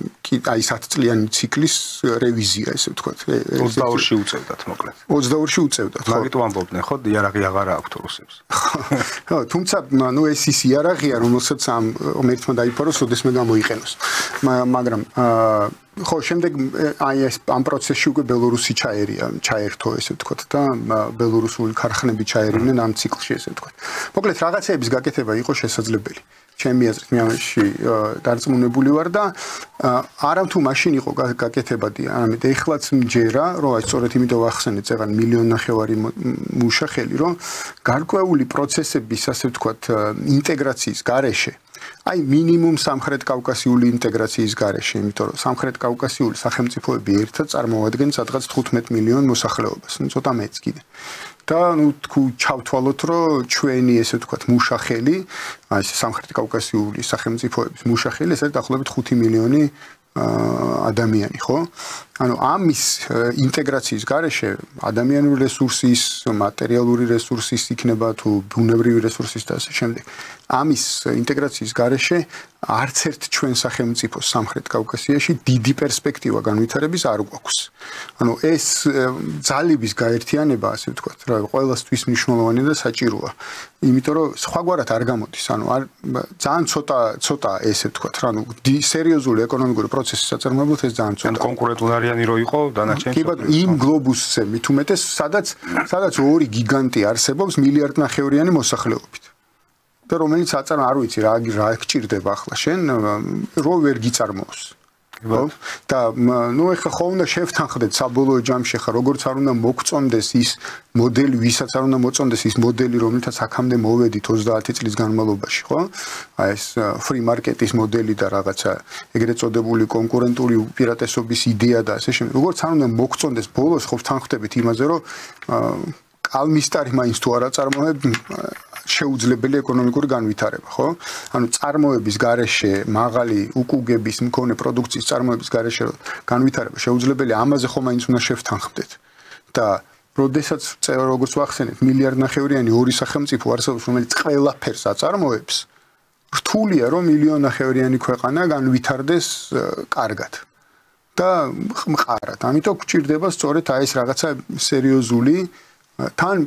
აი 10 წლიანი ციკლის რევიზია, ესე ვთქვათ. 22-ში უწევდათ მოკლედ. 22-ში უწევდათ. მაგით ვამბობდნენ, ხო, იარაღი აღარ აქვს რუსებს. ხო, თუმცა ნუ ეს ის იარაღია, რომელსაც ამ ერთმა დაიფარო, სოდესმე გამოიყენოს. მაგრამ ხო, შემდეგ აი ეს ამ პროცესში უკვე ბელორუსი ჩაერთო, ესე ვთქვათ და ბელორუსული ქარხნები ჩაერინენ ამ ციკლში, ესე ვთქვათ. მოკლედ რაღაცეების გაკეთება იყო შესაძლებელი. ჩემი აზრით მე ამაში დარწმუნებული ვარ და არამთუ მაშინ იყო გაკეთებადი, ამით ეხლაც მჯერა, რომ აი სწორედ იმიტომ ვახსენეთ წეგან 1.5 მილიონი მუშა ხელი, რომ გარკვეული პროცესების, ასე ვთქვათ, ინტეგრაციის გარეშე აი მინიმუმ სამხრეთ კავკასიული ინტეგრაციის გარეშე, იმიტომ რომ სამხრეთ კავკასიული სახელმწიფოები ერთად წარმოადგენს სადღაც 15 მილიონ მოსახლეობას, ну ცოტა მეც კიდე. და ну თქვი ჩავთვალოთ, რომ ჩვენი ესე ვთქვათ მუშახელი, აი ეს სამხრეთ კავკასიული სახელმწიფოების მუშახელი ესე დაახლოებით 5 მილიონი ადამიანი, ხო? ანუ ამის ინტეგრაციის გარეშე ადამიანური რესურსის, მატერიალური რესურსის იქნება თუ ბუნებრივი რესურსის და ასე შემდეგ. ამის ინტეგრაციის გარეშე არც ერთ ჩვენ სახელმწიფოს სამხრეთ კავკასიაში დიდი პერსპექტივა განვითარების არ გვაქვს. ანუ ეს ძალების გაერთიანება, ასე ვთქვათ, რა ყველასთვის მნიშვნელოვანია და საჭიროა. იმიტომ რომ სხვაგვარად არ გამოდის, ანუ ძალიან ცოტა ესე ვთქვათ, რა სერიოზული ეკონომიკური პროცესის საწარმოებლად ეს ძალიან ცოტა. კონკურენტულარიანი რო იყო დანარჩენი. კი ბატონო, იმ გლობუსზე მით უმეტეს, სადაც ორი გიგანტი არსებობს მილიარდნახევრიანი მოსახლეობით. და რომელიც არ ვიცი რა გჭირდება ახლა შენ რო ვერ გიწარმოოს. ხო? და ნუ ეხლა ხო უნდა შევთანხმდეთ საბოლოო ჯამში ხა როგორც არ უნდა მოგწონდეს ის მოდელი, ვისაც არ უნდა მოწონდეს ის მოდელი, რომელთაც აქამდე მოვედით 30 წლის განმავლობაში, ხო? აი ეს free market-ის მოდელი და რაღაცა ეგრეთ წოდებული კონკურენტული უპირატესობის იდეა და ასე შემდეგ. როგორც არ უნდა მოგწონდეს, ბოლოს ხო ვთანხმდებით იმაზე, რომ კალმისტარი მაინც თუ არ აწარმოებ შეუძლებელი ეკონომიკური განვითარება, ხო? ანუ წარმოების გარეშე, მაღალი უკუგების მქონე პროდუქციის წარმოების გარეშე განვითარება შეუძლებელი, ამაზე ხომ მაინც უნდა შევთანხმდეთ. და როდესაც როგორც ვახსენეთ, მილიარდნახევრიანი ორი სახელმწიფო არსებობს, რომელიც ყველაფერს აწარმოებს, რთულია რომ მილიონნახევრიანი ქვეყანა განვითარდეს კარგად. და მყარად. ამიტომ გვჭირდება სწორედ აი ეს რაღაცა სერიოზული თან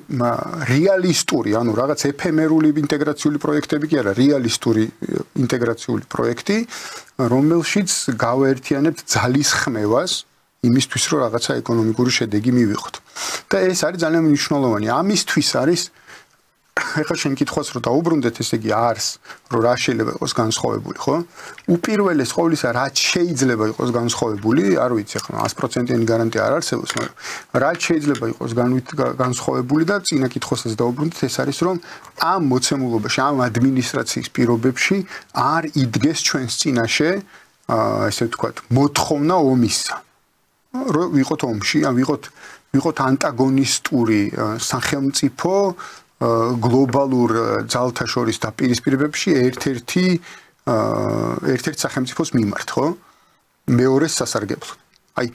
რეალისტური, ანუ რაღაც ეფემერული ინტეგრაციული პროექტები კი არა, რეალისტური ინტეგრაციული პროექტი, რომელშიც გავაერთიანებთ ძალისხმევას იმისთვის, რომ რაღაცა ეკონომიკური შედეგი მივიღოთ. და ეს არის ძალიან მნიშვნელოვანი. ამისთვის არის ეხლა შენ კითხვას რო დაუბრუნდეთ, ესე იგი არს, რომ რა შეიძლება იყოს განსხვავებული, ხო? უპირველეს ყოვლისა, რაც შეიძლება იყოს განსხვავებული, არ ვიცი, ხო, 100%-იანი გარანტია არ არსებობს, მაგრამ რაც შეიძლება იყოს განსხვავებული და წინა კითხვასაც დაუბრუნდეთ, ეს არის, რომ ამ მოცემულობაში, ამ ადმინისტრაციის პირობებში არ იდგეს ჩვენს წინაშე, ესე ვთქვათ, მოთხოვნა ომისა. რომ ვიყოთ ომში, ან ვიყოთ ანტაგონისტური სახელმწიფო გლობალურ ძალთა შორის დაპირისპირებებში ერთ-ერთი სახელმწიფოს მიმართ, ხო? მეორეს სასარგებლოდ. აი,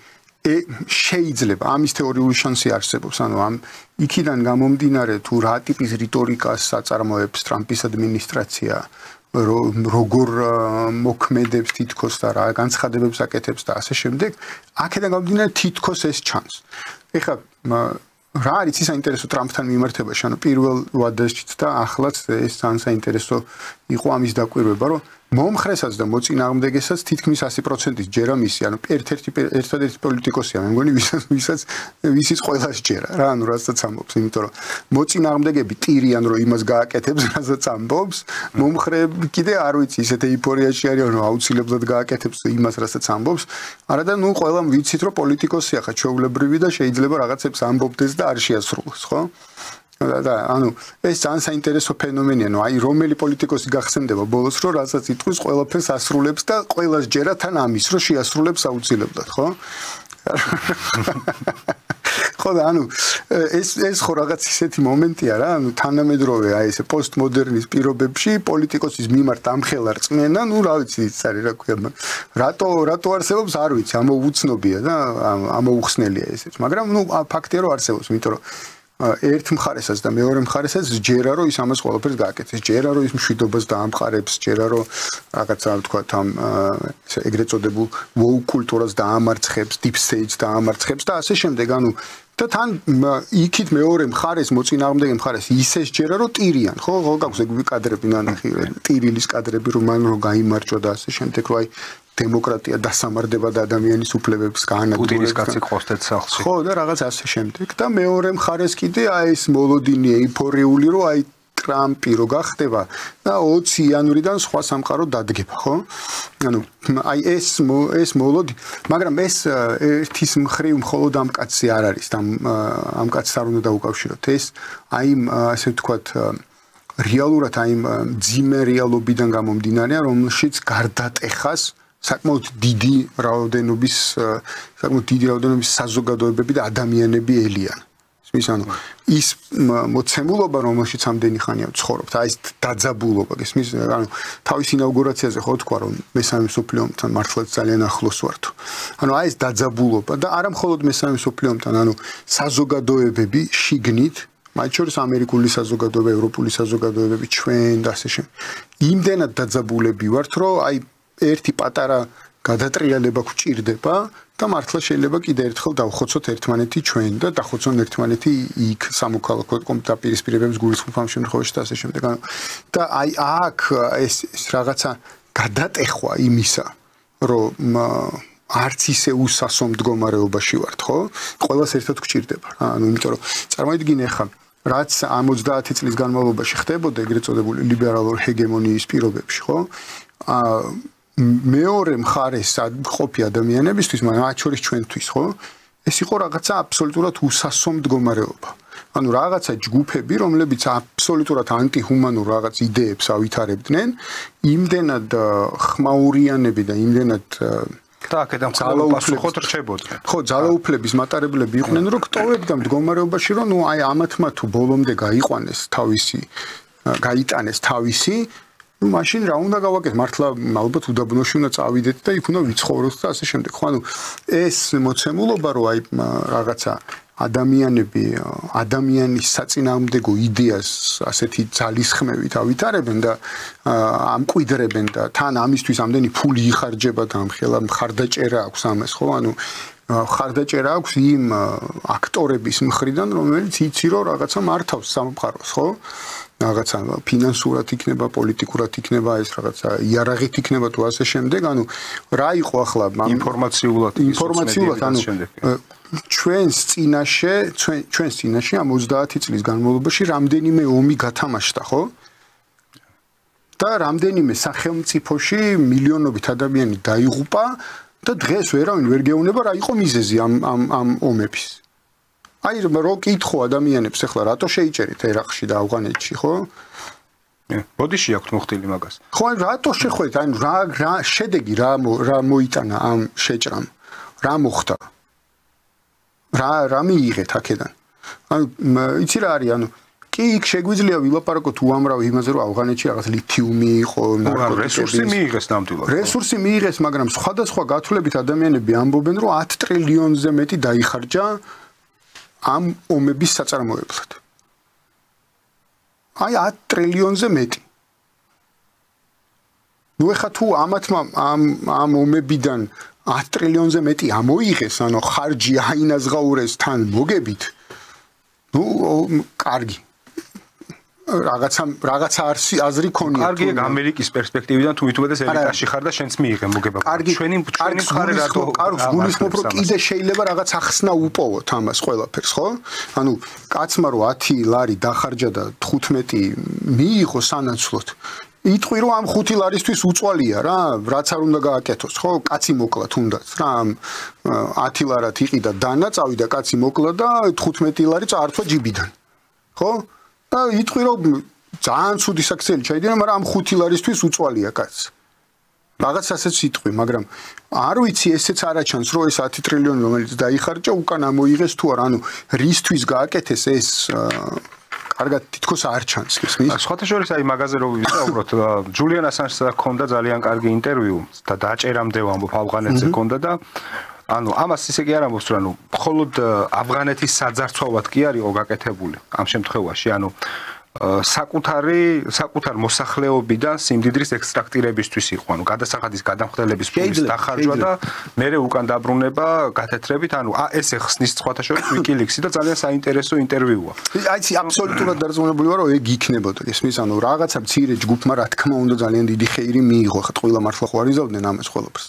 შეიძლება ამის თეორიული შანსი არსებობს, ანუ ამ იქიდან გამომდინარე თუ რა ტიპის რიტორიკას აწარმოებს ტრამპის ადმინისტრაცია, როგორ მოქმედებს თითქოს და რა განცხადებებს აკეთებს და ასე შემდეგ, აქედან გამომდინარე თითქოს ეს ჩანს. ეხლა რა არის ის საინტერესო ტრამპთან მიმართებაში, ანუ პირველ ვადაშიც და ახლაც ეს ძალიან საინტერესო იყო ამის დაკვირვება, რომ მომხრესაც და მოწინააღმდეგესაც თითქმის 100%-ის ჯერა მისი, ანუ ერთადერთი პოლიტიკოსია, მე მგონი ვისიც ყველას ჯერა, რა, ანუ რასაც ამბობს, იმიტომ რომ მოწინააღმდეგები ტირიან, რომ იმას გააკეთებს, რასაც ამბობს, მომხრეები კიდე არ ვიცი, ისეთ ეიფორიაში არის, რომ აუცილებლად გააკეთებს იმას, რასაც ამბობს, არა და ნუ ყველამ ვიცით, რომ პოლიტიკოსია ხა ჩვეულებრივი და შეიძლება რაღაცებს ამბობდეს და არ შეასრულოს, ხო? და ანუ ეს ძალიან საინტერესო ფენომენია, ნუ აი რომელი პოლიტიკოსი გახსენდება ბოლოს, რომ რასაც იტყვის, ყველაფერს ასრულებს და ყველას ჯერა თან ამის, რომ შეასრულებს აუცილებლად, ხო? ხო და ანუ ეს ხო რაღაც ისეთი მომენტია რა, ანუ თანამედროვე აი ესე პოსტმოდერნის პირობებში პოლიტიკოსის მიმართ ამხელა რწმენა, ნუ რა ვიცი, ის არის რა ქვია, რატო არსებობს, არ ვიცი, ამოუცნობია და ამოუხსნელია ესეც, მაგრამ ნუ ფაქტია რომ არსებობს, იმიტომ რომ ერთ მხარესაც და მეორე მხარესაც ჯერა რომ ის ამას ყველაფერს გააკეთებს, ჯერა რომ ის მშვიდობას დაამყარებს, ჯერა რომ რაღაცა ვთქვათ ამ ეგრეთ წოდებულ woke კულტურას დაამარცხებს, deep state დაამარცხებს და ასე შემდეგ, ანუ და თან იქით მეორე მხარეს მოწინააღმდეგე მხარეს ისეს ჯერა რომ ტირიან, ხო გაქვს ეგ კადრები ნანახი, ტირილის კადრები რომ მან რომ გაიმარჯვა და ასე შემდეგ, რომ აი დემოკრატია დასამარდება და ადამიანის უფლებებს გაანადგურებს. პუტინის კაცი ყოსდეთ სახლში. ხო და რაღაც ასე შემდეგ. და მეორე მხარეს კიდე აი ეს მოლოდინი ეიფორიული რომ აი ტრამპი რო გახდება და 20 იანვრიდან სხვა სამყარო დადგება, ხო? ანუ აი ეს მოლოდი, მაგრამ ეს ერთის მხრივ მხოლოდ ამ კაცი არ არის, ამ კაცს არ უნდა დაუკავშიროთ. ეს აი ასე ვთქვათ რეალურად აი ძიმე რეალობიდან გამომდინარეა, რომელშიც გარდატეხას საკმაოდ დიდი რაოდენობის საზოგადოებები და ადამიანები ელიან. ის ანუ ის მოცემულობა, რომელშიც ამდენი ხანია ვცხოვრობთ, აი ეს დაძაბულობა, გესმის, ანუ თავის ინაუგურაციაზე ხო თქვა, რომ მესამე მსოფლიო ომთან მართლაც ძალიან ახლოს ვართ. ანუ აი ეს დაძაბულობა და არა მხოლოდ მესამე მსოფლიო ომთან, ანუ საზოგადოებები შიგნით, მათ შორის ამერიკული საზოგადოება, ევროპული საზოგადოებები, ჩვენ და ასე შემდეგ. იმდენად დაძაბულები ვართ, რომ აი ერთი პატარა გადატრიალება გვჭირდება და მართლა შეიძლება კიდე ერთხელ დავხოცოთ ერთმანეთი ჩვენ და დახოცონ ერთმანეთი იქ სამოქალაქო დაპირისპირებების გულისხმობ ამ შემთხვევაში და ასე შემდეგ. და აი აქ ეს რაღაცა გადატეხვა იმისა, რომ არც ისე უსასო მდგომარეობაში ვართ, ხო? ყველას ერთად გვჭირდება. ანუ იმიტომ რომ წარმოიდგინე ხა რაც 70 წლის განმავლობაში ხდებოდა ეგრეთ წოდებული ლიბერალურ ჰეგემონიის პირობებში, ხო? მეორე მხარეს ყოფი ადამიანებისთვის, მაგრამ მათ შორის ჩვენთვის, ხო? ეს იყო რაღაცა აბსოლუტურად უსასო მდგომარეობა. ანუ რაღაცა ჯგუფები, რომლებიც აბსოლუტურად ანტიჰუმანურ რაღაც იდეებს ავითარებდნენ, იმდენად ხმაურიანები და იმდენად და აქედან პასუხოდ რჩებოდნენ. ხო, ძალაუფლების მატარებლები იყვნენ, რომ გტოვებდა მდგომარეობაში, რომ ნუ აი ამათმა თუ ბოლომდე გაიყვანეს თავისი გაიტანეს თავისი ну машин რა უნდა გავაკეთო მართლა ალბათ უდაბნოში უნდა წავიდეთ და იქ უნდა ვიცხოვროთ და ასე შემდეგ ხო ანუ ეს მოცემულობა რომ აი რაღაცა ადამიანის საწინააღმდეგო იდეას ასეთი ძალისხმევით ავითარებენ და ამკვიდრებენ და თან ამისთვის ამდენი ფული იხარჯება და ამხელა მხარდაჭერა აქვს ამას ხო ანუ მხარდაჭერა აქვს იმ აქტორების მხრიდან რომელიც იცი რომ რაღაცა მართავს სამყაროს ხო რაღაცა ფინანსურად იქნება, პოლიტიკურად იქნება, ეს რაღაცა იარაღით იქნება თუ ასე შემდეგ, ანუ რა იყო ახლა ინფორმაციულად ანუ ჩვენს წინაშე ამ 30 წლის განმავლობაში რამდენიმე ომი გათამაშდა, ხო? და რამდენიმე სახელმწიფოში მილიონობით ადამიანი დაიღუპა და დღეს ვერავინ ვერ გეუბნება რა იყო მიზეზი ამ ომების. აი რო კითხო ადამიანებს ახლა რატო შეიჭერით ერაყში და ავღანეთში ხო? ბოდიში აქვს მოხდილი მაგას. ხო აი რატო შეხვედით? აი რა შედეგი რა მოიტანა ამ შეჭრამ? რა მოხდა? რა მიიღეთ აქედან? ანუ იცი რა არის ანუ კი იქ შეგვიძლია ვილაპარაკოთ უამრავ იმაზე რომ ავღანეთში რაღაც ლითიუმი იყო, რესურსი მიიღეს ნამდვილად. რესურსი მიიღეს, მაგრამ სხვადასხვა გათვლებით ადამიანები ამბობენ რომ 10 ტრილიონზე მეტი დაიხარჯა ამ ომების საწარმოებლად. აი 10 ტრილიონზე მეტი. ნუ ეხა თუ ამ ომებიდან 10 ტრილიონზე მეტი ამოიღეს, ანუ ხარჯი აინაზღაურეს თან მოგებით. ნუ კარგი. რაღაცა აზრი ქონია. კარგი ამერიკის პერსპექტივიდან თუ მithumedes ელიტაში ხარ და შენც მიიღე მოგება. ჩვენი მხარე რატო კარგს გულისხმობ რომ კიდე შეიძლება რაღაც ახსნა უპოვოთ ამას ყველაფერს, ხო? ანუ კაცმა რო 10 ლარი დახარჯა და 15 მიიღო სანაცვლოდ. იტყვი რომ ამ 5 ლარისთვის უწვალია რა, რაც არ უნდა გააკეთოს, ხო? კაცი მოკლა თუნდაც რა, 10 ლარად იყიდა დანა, წავიდა კაცი მოკლა და 15 ლარი წაართვა ჯიბიდან. ხო? და იტყვი რომ ძალიან ცუდი საქციელი ჩაიდინა, მაგრამ ამ 5 ლარისთვის უწვალია კაცს. რაღაც ასეც იტყვი, მაგრამ არ ვიცი ესეც არაჩანს რომ ეს 10 ტრილიონი რომელიც დაიხარჯა უკან ამოიღეს თუ არა, ანუ რისთვის გააკეთეს ეს კარგად თითქოს არ ჩანს ისმის. სხვათა შორის აი მაგაზე რომ ვისაუბროთ, ჯულიან ასანჟს ჰქონდა ძალიან კარგი ინტერვიუ და დაჭერამდე ვამბობ ავღანეთზე ჰქონდა და ანუ ამას ისე კი არ ამბობს რომ ანუ მხოლოდ ავღანეთის საძარცვავად კი არისო გაკეთებული ამ შემთხვევაში ანუ საკუთარ მოსახლეობიდან სიმდიდრის ექსტრაქტირებისთვის იყო ანუ გადასახადის გადამხდელების ფულის დახარჯვა და მერე უკან დაბრუნება გათეთრებით ანუ ეს ეხსნის სხვათა შორის WikiLeaks-ი და ძალიან საინტერესო ინტერვიუა. აი იცი აბსოლუტურად დარწმუნებული ვარ რომ ეგ იქნებოდა ისმის ანუ რაღაცა მცირე ჯგუფმა რა თქმა უნდა ძალიან დიდი ხეირი მიიღო ხა ყველა მართლა ხო არიზავდნენ ამას ყველაფერს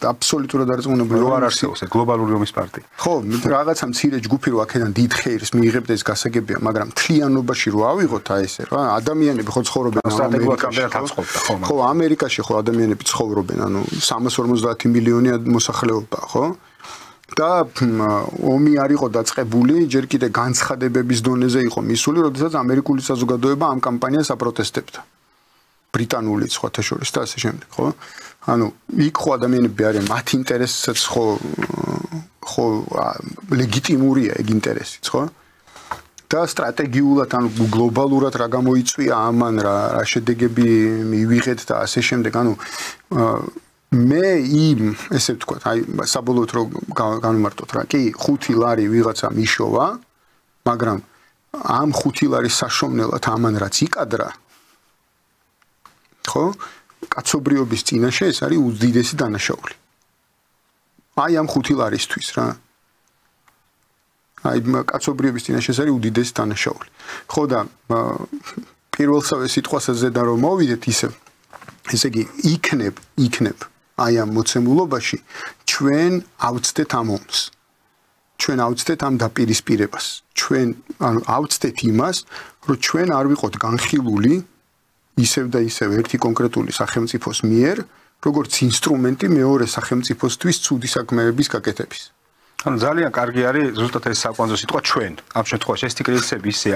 აბსოლუტურად დარწმუნებული ვარ არსებობს გლობალური ომის პარტია. ხო რაღაცა მცირე ჯგუფი რო აქედან დიდ ხეირს მიიღებდა ეს გასაგებია მაგრამ მთლიანობაში რო ავიღოთ აი ესე რა ადამიანები ხო ცხოვრობენ ამერიკაში ხო ამერიკაში ხო ადამიანები ცხოვრობენ ანუ 350 მილიონი მოსახლეობა ხო და ომი არ იყო დაწყებული ჯერ კიდე განცხადებების დონეზე იყო მისული როდესაც ამერიკული საზოგადოება ამ კამპანიას აპროტესტებდა ბრიტანული სხვათა შორის და ასე შემდეგ ხო ანუ იქ ხო ადამიანები არიან მათ ინტერესსაც ხო ლეგიტიმურია ეგ ინტერესიც ხო და სტრატეგიულად ანუ გლობალურად რა გამოიწვია ამან რა შედეგები მივიღეთ და ასე შემდეგ ანუ მე იმ ესე ვთქვათ აი საბოლოოდ რომ განვმარტოთ რა კი 5 ლარი ვიღაცა მიშოვა მაგრამ ამ 5 ლარის საშოვნელად ამან რაც იკადრა ხო კაცობრიობის წინაშე ეს არის უდიდესი დანაშაული აი ამ 5 ლარისთვის რა აი კაცობრიობის წინაშე ეს არის უდიდესი დანაშაული ხო და პირველსავე სიტყვასაც ზედა რომ მოვიდეთ ესე იგი იქნებ აი ამ მოცემულობაში ჩვენ ავწდეთ ამ ომს ჩვენ ავწდეთ ამ დაპირისპირებას ჩვენ ანუ ავწდეთ იმას რომ ჩვენ არ ვიყოთ განხილული ისევ და ისევ ერთი კონკრეტული სახელმწიფოს მიერ როგორც ინსტრუმენტი მეორე სახელმწიფოსთვის ცუდი საქმეების გაკეთების ანუ ძალიან კარგი არის ზუსტად ეს საკვანძო სიტყვა ჩვენ ამ შემთხვევაში ეს ტიკრისები ისე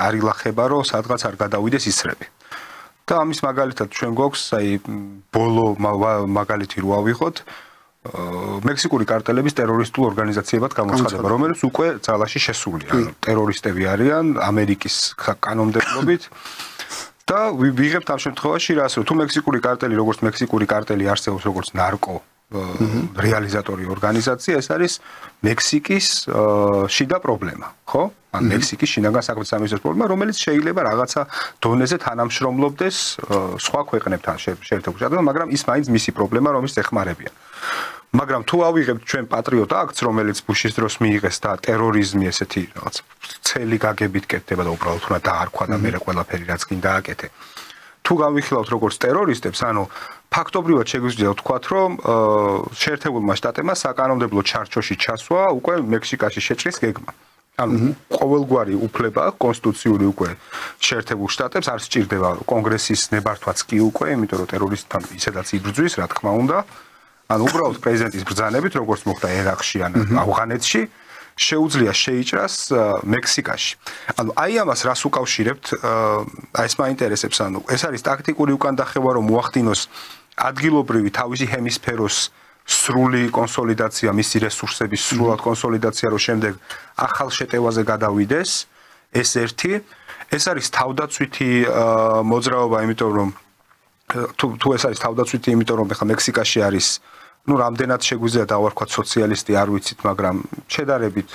არ ილახება რომ სადღაც არ გადავიდეს ისრები და ამის მაგალითად ჩვენ გვაქვს აი ბოლო მაგალითი რო ავიღოთ მექსიკური კარტელების ტერორისტულ ორგანიზაციებად გამოცხადება რომელიც უკვე ძალაში შესულია ანუ ტერორისტები არიან ამერიკის კანონმდებლობით და ვიღებთ ამ შემთხვევაში რას, რომ თუ მექსიკური კარტელი, როგორც მექსიკური კარტელი არსებობს, როგორც ნარკო რეალიზატორი ორგანიზაცია, ეს არის მექსიკის შიდა პრობლემა, ხო? ან მექსიკის შინაგან საქმეთა სამინისტროს პრობლემა, რომელიც შეიძლება რაღაცა დონეზე თანამშრომლობდეს სხვა ქვეყნებთან შეერთებულ შტატებთან, მაგრამ ის მაინც მისი პრობლემა, რომელიც ეხმარებიან. მაგრამ თუ ავიღებთ ჩვენ პატრიოტ აქტს, რომელიც ბუშის დროს მიიღეს და ტერორიზმი ესეთი რაღაც ცელი გაგებით კეთდება და უბრალოდ უნდა დაარქვა და მე ყველაფერი რაც გინდა აკეთე. თუ გავიხილავთ როგორც ტერორისტებს, ანუ ფაქტობრივად შეგვიძლია ვთქვათ, რომ შეერთებულმა შტატებმა საკანონმდებლო ჩარჩოში ჩასვა უკვე მექსიკაში შეჭრის გეგმა. ანუ ყოველგვარი უფლება კონსტიტუციური უკვე შეერთებულ შტატებს არ სჭირდება კონგრესის ნებართვაც კი უკვე, იმიტომ რომ ტერორისტთან ისედაც იბრძვის, რა თქმა უნდა. ანუ უბრალოდ პრეზიდენტის ბრძანებით, როგორც მოხდა ერაყში ან ავღანეთში, შეუძლია შეიჭრას მექსიკაში. ანუ აი ამას რას უკავშირებთ, აი ეს მაინტერესებს, ანუ ეს არის ტაქტიკური უკანდახევა, რომ მოახდინოს ადგილობრივი თავისი ჰემისფეროს სრული კონსოლიდაცია, მისი რესურსების სრულად კონსოლიდაცია, რომ შემდეგ ახალ შეტევაზე გადავიდეს, ეს ერთი. ეს არის თავდაცვითი მოძრაობა, იმიტომ რომ თუ ეს არის თავდაცვითი, იმიტომ რომ ახლა მექსიკაში არის ну, რამდენად შეგვიძლია დავარქვათ სოციალისტი, არ ვიცით, მაგრამ შედარებით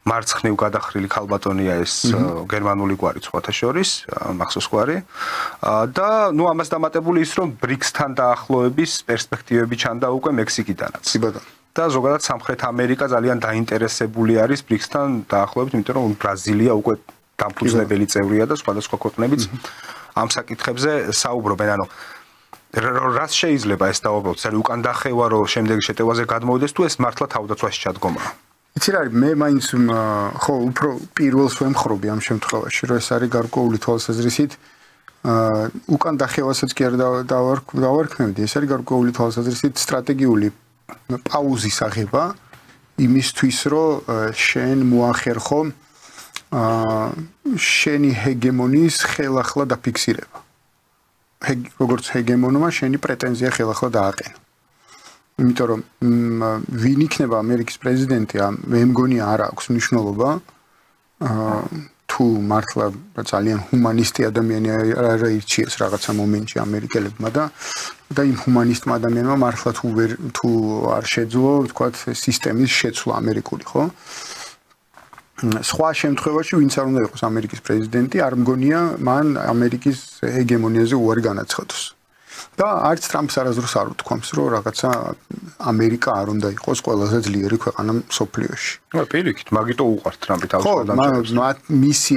მარცხნივ გადახრილი ქალბატონია ეს გერმანული გვარი სხვათა შორის, მახსოვს გვარი. და ну, ამას დამატებული ის, რომ ბრიქსთან დაახლოების პერსპექტივები ჩანდა უკვე მექსიკიდანაც. და ზოგადად სამხრეთ ამერიკა ძალიან დაინტერესებული არის ბრიქსთან დაახლოებით, იმიტომ რომ ბრაზილია უკვე დამფუძნებელი წევრია და სხვადასხვა ქვეყნებიც ამ საკითხებზე საუბრობენ, ანუ რას შეიძლება ეს დავაბოლოთ, ეს უკანდახევა, რომ შემდეგ შეტევაზე გადმოვიდეს, თუ ეს მართლა თავდაცვაში ჩადგომაა. იცი რა არის, მე მაინც ხო, უფრო პირველს ვემხრობი ამ შემთხვევაში, რომ ეს არის გარკვეული თვალსაზრისით, უკანდახევასაც კი არ დავარქმევდი, ეს არის გარკვეული თვალსაზრისით სტრატეგიული პაუზის აღება იმისთვის, რომ შენ მოახერხო შენი ჰეგემონიის ხელახლა დაფიქსირება. როგორც ჰეგემონმა შენი პრეტენზია ხელახლა დააყენა. იმიტომ რომ ვინ იქნება ამერიკის პრეზიდენტი, მე მგონი არ აქვს მნიშვნელობა. თუ მართლა ძალიან ჰუმანისტი ადამიანი არ აირჩიეს რაღაცა მომენტში ამერიკელებმა და იმ ჰუმანისტმა ადამიანმა მართლა თუ არ შეძლო, ვთქვათ, სისტემის შეცვლა ამერიკული, ხო? სხვა შემთხვევაში ვინც არ უნდა იყოს ამერიკის პრეზიდენტი, არ მგონია მან ამერიკის ჰეგემონიაზე უარი განაცხადოს. და არც ტრამპს არასდროს არ უთქვამს, რომ რაღაცა ამერიკა არ უნდა იყოს ყველაზე ძლიერი ქვეყანა მსოფლიოში. პირიქით, მაგიტო უყვართ ტრამპი თავის ადამიანებს. ხო, მისი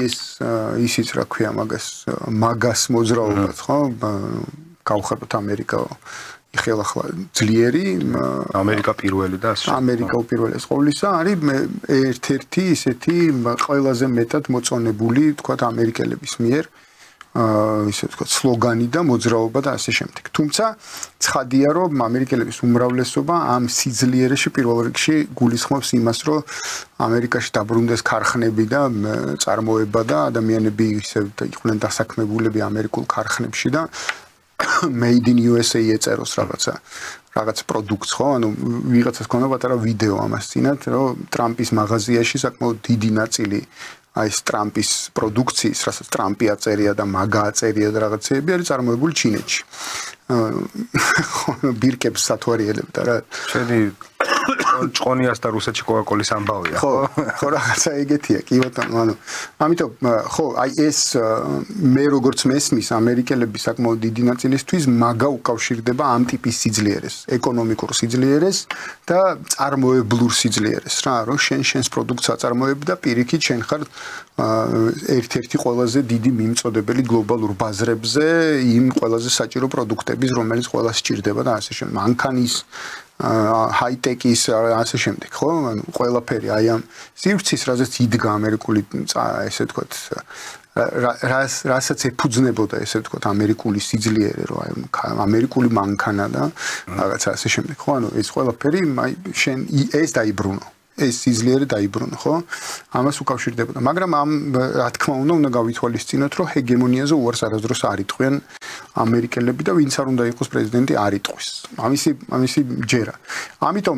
ისიც რა ქვია მაგას მოძრაობაც, ხო? გავხარდოთ ამერიკა ხელახლა ძლიერი ამერიკა პირველი და ასე. ამერიკა უპირველეს ყოვლისა არის ერთ-ერთი ისეთი ყველაზე მეტად მოწონებული, თქვათ, ამერიკელების მიერ ისე ვთქვათ, სლოგანი და მოძრაობა და ასე შემდეგ. თუმცა ცხადია, რომ ამერიკელების უმრავლესობა ამ სიძლიერეში პირველ რიგში გულისხმობს იმას, რომ ამერიკაში დაბრუნდეს ქარხნები და წარმოება და ადამიანები ისე იყვნენ დასაქმებულები ამერიკულ ქარხნებში და made in USA ეწეროს რაღაც პროდუქტს, ხო? ანუ ვიღაცას ქონდა პატარა ვიდეო ამას წინათ, რომ ტრამპის მაღაზიაში საკმაოდ დიდი ნაწილი აი ეს ტრამპის პროდუქციის, რასაც ტრამპი აწერია და მაგა აწერია და რაღაცეები არის წარმოებული ჩინეთში. ბირკებს სათვარიელებდა რა. შენი ჭყონიას და რუსეთში კოკაკოლის ამბავია, ხო? ხო, რაღაცა ეგეთია, კი ბატონო, ანუ ამიტომ ხო, აი ეს მე როგორც მესმის ამერიკელების საკმაოდ დიდი ნაწილისთვის მაგა უკავშირდება ამ ტიპის სიძლიერეს, ეკონომიკურ სიძლიერეს და წარმოებლურ სიძლიერეს, რა, რომ შენს პროდუქტს აწარმოებ და პირიქით შენ ხარ ერთ-ერთი ყველაზე დიდი მიმწოდებელი გლობალურ ბაზრებზე იმ ყველაზე საჭირო პროდუქტების, რომელიც ყველას სჭირდება და ასე შემდეგ. მანქანის ჰაი-ტეკის ასე შემდეგ, ხო? ანუ ყველაფერი აი ამ სივრცის, რაზეც იდგა ამერიკული ესე ვთქვათ, რასაც ეფუძნებოდა ესე ვთქვათ ამერიკული სიძლიერე, რომ აი ამერიკული მანქანა და რაღაცა ასე შემდეგ, ხო? ანუ ეს ყველაფერი აი შენ ეს დაიბრუნო. ეს სიძლიერე დაიბრუნო, ხო? ამას უკავშირდებოდა. მაგრამ ამ რა თქმა უნდა გავითვალისწინოთ, რომ ჰეგემონიაზე უარს არასდროს არ იტყვიან ამერიკელები და ვინც არ უნდა იყოს პრეზიდენტი არ იტყვის. ამისი ჯერა. ამიტომ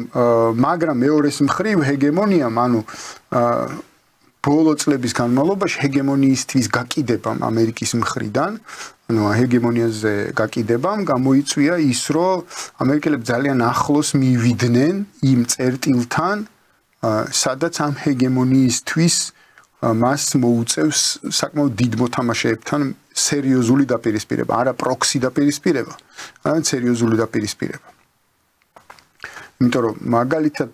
მაგრამ მეორეს მხრივ ჰეგემონიამ, ანუ ბოლო წლების განმავლობაში ჰეგემონიისთვის გაკიდება ამერიკის მხრიდან ანუ ჰეგემონიაზე გაკიდებამ გამოიწვია ის, რომ ამერიკელები ძალიან ახლოს მივიდნენ იმ წერტილთან, სადაც ამ ჰეგემონიისთვის მას მოუწევს საკმაოდ დიდ მოთამაშეებთან სერიოზული დაპირისპირება, არა პროქსი დაპირისპირება, არამედ სერიოზული დაპირისპირება. იმიტომ რომ მაგალითად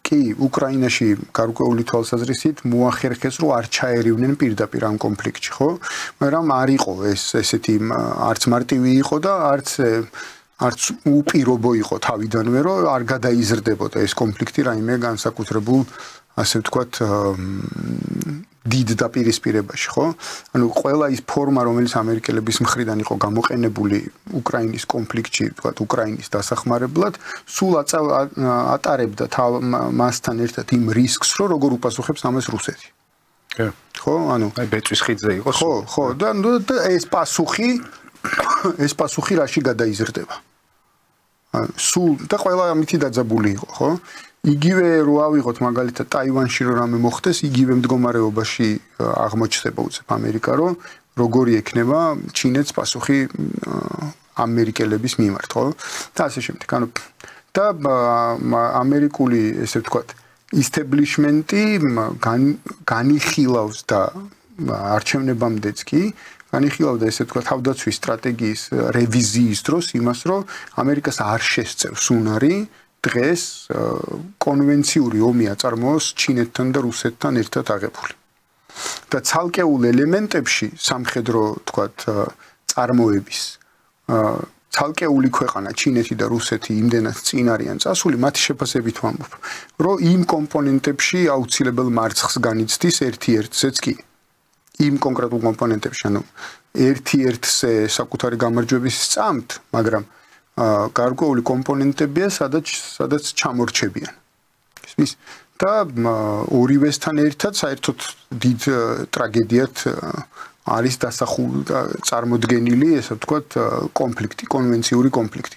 კი უკრაინაში გარკვეული თვალსაზრისით მოახერხეს რომ არ ჩაერივნენ პირდაპირ ამ კონფლიქტში, ხო? მაგრამ არ იყო ეს ესეთი არც მარტივი იყო და არც უპირობო იყო თავიდანვე რომ არ გადაიზრდებოდა ეს კონფლიქტი რაიმე განსაკუთრებულ ასე ვთქვათ დიდ დაპირისპირებაში, ხო? ანუ ყველა ის ფორმა, რომელიც ამერიკელების მხრიდან იყო გამოყენებული უკრაინის კონფლიქტში, ვთქვათ, უკრაინის დასახმარებლად, სულ ატარებდა მასთან ერთად იმ რისკს, რომ როგორ უპასუხებს ამას რუსეთი. ხო? ანუ აი ბეწვის ხიდზე იყო. ხო, და ეს პასუხი რაში გადაიზრდება? სულ და ყველა ამითი დაძაბული იყო, ხო? იგივე რო ავიღოთ მაგალითად ტაივანში რო რამე მოხდეს, იგივე მდგომარეობაში აღმოჩნდება უცებ ამერიკა, რომ როგორი ექნება ჩინეთს პასუხი ამერიკელების მიმართ, ხო? და ასე შემდეგ. ანუ და ამერიკული, ესე ვთქვათ, establishment-ი განიხილავს და არჩევნებამდეც კი განიხილავდა ესე ვთქვათ თავდაცვის სტრატეგიის რევიზიის დროს იმას, რომ ამერიკას არ შესწევს უნარი დღეს კონვენციური ომი აწარმოოს ჩინეთთან და რუსეთთან ერთად აღებული. და ცალკეულ ელემენტებში სამხედრო თქვათ წარმოების ცალკეული ქვეყანა ჩინეთი და რუსეთი იმდენად წინ არიან წასული, მათი შეფასებით ვამბობ, რომ იმ კომპონენტებში აუცილებელ მარცხს განიცდის ერთ-ერთზეც კი. იმ კონკრეტულ კომპონენტებში, ანუ ერთ-ერთზე საკუთარი გამარჯვების სწამთ, მაგრამ გარკვეული კომპონენტებია, სადაც ჩამორჩებიან. ისმის და ორივესთან ერთად საერთოდ დიდ ტრაგედიად არის დასახული და წარმოდგენილი, ესე ვთქვათ, კონფლიქტი, კონვენციური კონფლიქტი.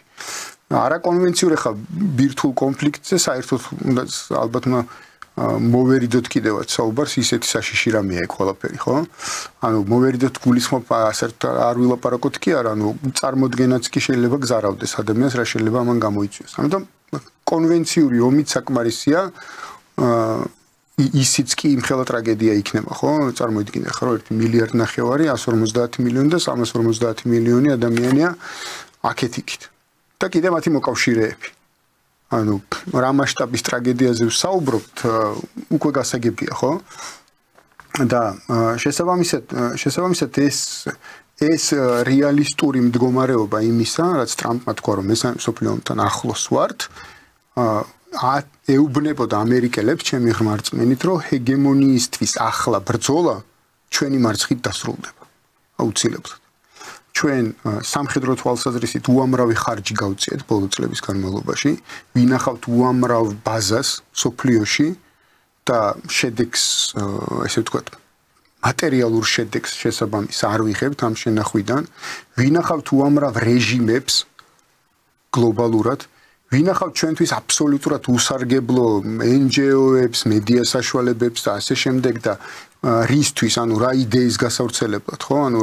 არა კონვენციური ხა ბირთვულ კონფლიქტზე საერთოდ უნდა ალბათ მოვერიდოთ კიდევაც საუბარს ისეთი საშიში რამეა ეგ ყველაფერი, ხო? ანუ მოვერიდოთ გულისხმობ საერთოდ არ ვილაპარაკოთ კი არა, ანუ წარმოდგენაც კი შეიძლება გზარავდეს ადამიანს, რა შეიძლება ამან გამოიწვიოს. ამიტომ კონვენციური ომით საკმარისია ისიც კი იმხელა ტრაგედია იქნება, ხო? წარმოიდგინე ხარ, 1 მილიარდ ნახევარი, 150 მილიონი და 350 მილიონი ადამიანია აქეთ-იქით. და კიდე მათი მოკავშირეები. ანუ რა მასშტაბის ტრაგედიაზე ვსაუბრობთ, უკვე გასაგებია, ხო? და შესაბამისად ეს რეალისტური მდგომარეობა იმისა, რაც ტრამპმა თქვა, რომ მესამე მსოფლიო ომთან ახლოს ვართ, ეუბნებოდა ამერიკელებს ჩემი ღრმა რწმენით, რომ ჰეგემონიისთვის ახლა ბრძოლა ჩვენი მარცხით დასრულდება. აუცილებლად. ჩვენ სამხედრო თვალსაზრისით უამრავი ხარჯი გავწიეთ ბოლო წლების განმავლობაში, ვინახავთ უამრავ ბაზას სოფლიოში და შედეგს, ესე ვთქვათ, მატერიალურ შედეგს შესაბამის არ ვიღებთ ამ შენახვიდან, ვინახავთ უამრავ რეჟიმებს გლობალურად, ვინახავთ ჩვენთვის აბსოლუტურად უსარგებლო NGO-ებს, მედია საშუალებებს და ასე შემდეგ და რისთვის, ანუ რა იდეის გასავრცელებლად, ხო? ანუ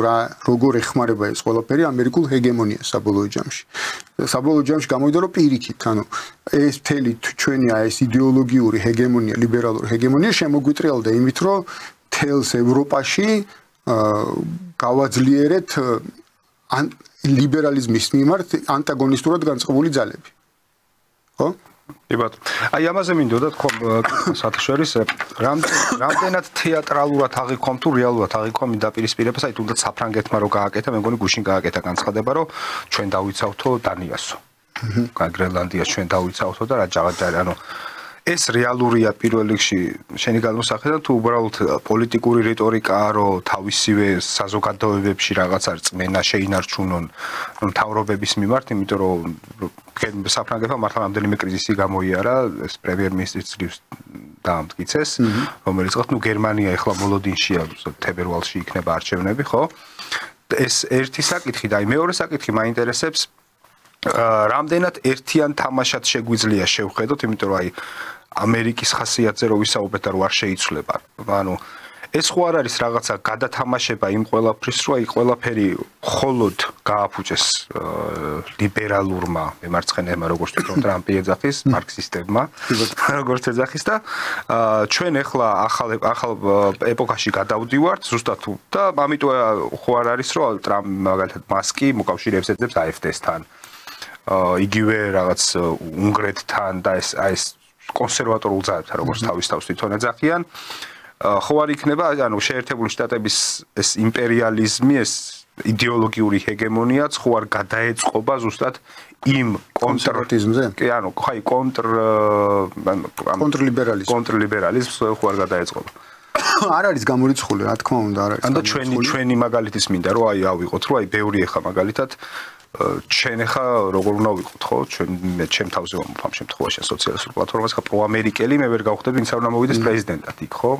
როგორ ეხმარება ეს ყველაფერი ამერიკულ ჰეგემონიას საბოლოო ჯამში. საბოლოო ჯამში გამოვიდა რომ პირიქით, ანუ ეს მთელი ჩვენი ეს იდეოლოგიური ჰეგემონია, ლიბერალური ჰეგემონია შემოგვიტრიალდა იმით, რომ თელს ევროპაში გავაძლიერეთ ლიბერალიზმის მიმართ ანტაგონისტურად განწყობილი ძალები. ხო? იბათ. აი ამაზე მინდოდა თქო სათხშორის რამდენად თეატრალურად აღიქომ თუ რეალურად აღიქომ დაპირისპირებას, აი თუნდაც საფრანგეთმა რო გააკეთა, მე მგონი გუშინ გააკეთა განცხადება, რომ ჩვენ დავიცავთო დანიასო. გრენლანდიას ჩვენ დავიცავთო და რა ჯაღაჯარი, ანუ ეს რეალურია პირველ რიგში შენი გადმოსახედა თუ უბრალოდ პოლიტიკური რიტორიკაა, რომ თავისივე საზოგადოებებში რაღაცა რწმენა შეინარჩუნონ მთავრობების მიმართ, იმიტომ რომ საფრანგეთმა მართლა რამდენიმე კრიზისი გამოიარა, ეს პრემიერ-მინისტრის ძლივს დაამტკიცეს, რომელიც ყავთ, გერმანია ეხლა მოლოდინშია, თებერვალში იქნება არჩევნები, ხო? ეს ერთი საკითხი და აი მეორე საკითხი მაინტერესებს, რამდენად ერთიან თამაშად შეგვიძლია შევხედოთ, იმიტომ რომ აი ამერიკის ხასიათზე რო ვისაუბრეთ და რო არ შეიცვლება. ანუ ეს ხო არ არის რაღაცა გადათამაშება იმ ყველაფრის, რომ აი ყველაფერი მხოლოდ გააფუჭეს ლიბერალურმა მემარცხენეებმა, როგორც თვითონ ტრამპი ეძახის, მარქსისტებმა, როგორც ეძახის და ჩვენ ახლა ახალ ეპოქაში გადავდივართ ზუსტად და ამიტომ ხო არ არის რომ ტრამპ მაგალითად მასკი მოკავშირეებს ეძებს AfD-სთან. იგივე რაღაც უნგრეთთან და ეს კონსერვატორულ ძალებთან როგორც თავის თავს თვითონ ეძახიან. ხო არ იქნება, ანუ შეერთებული შტატების ეს იმპერიალიზმი, ეს იდეოლოგიური ჰეგემონიაც ხო არ გადაეწყობა ზუსტად იმ კონსერვატიზმზე? კი, ანუ ხაი კონტრლიბერალიზმს ხო არ გადაეწყობა. არ არის გამორიცხული, რა თქმა უნდა, არ არის. ანუ ჩვენი მაგალითის მინდა რომ აი ავიღოთ, რომ აი ბევრი ეხა მაგალითად ჩვენ ეხა როგორ უნდა ვიყოთ, ხო? ჩემ თავზე ვამბობ ამ შემთხვევაში სოციალისტურ პლატფორმაზე ხა პროამერიკელი, მე ვერ გავხდები, ვინც არ უნდა მოვიდეს პრეზიდენტად იქ, ხო?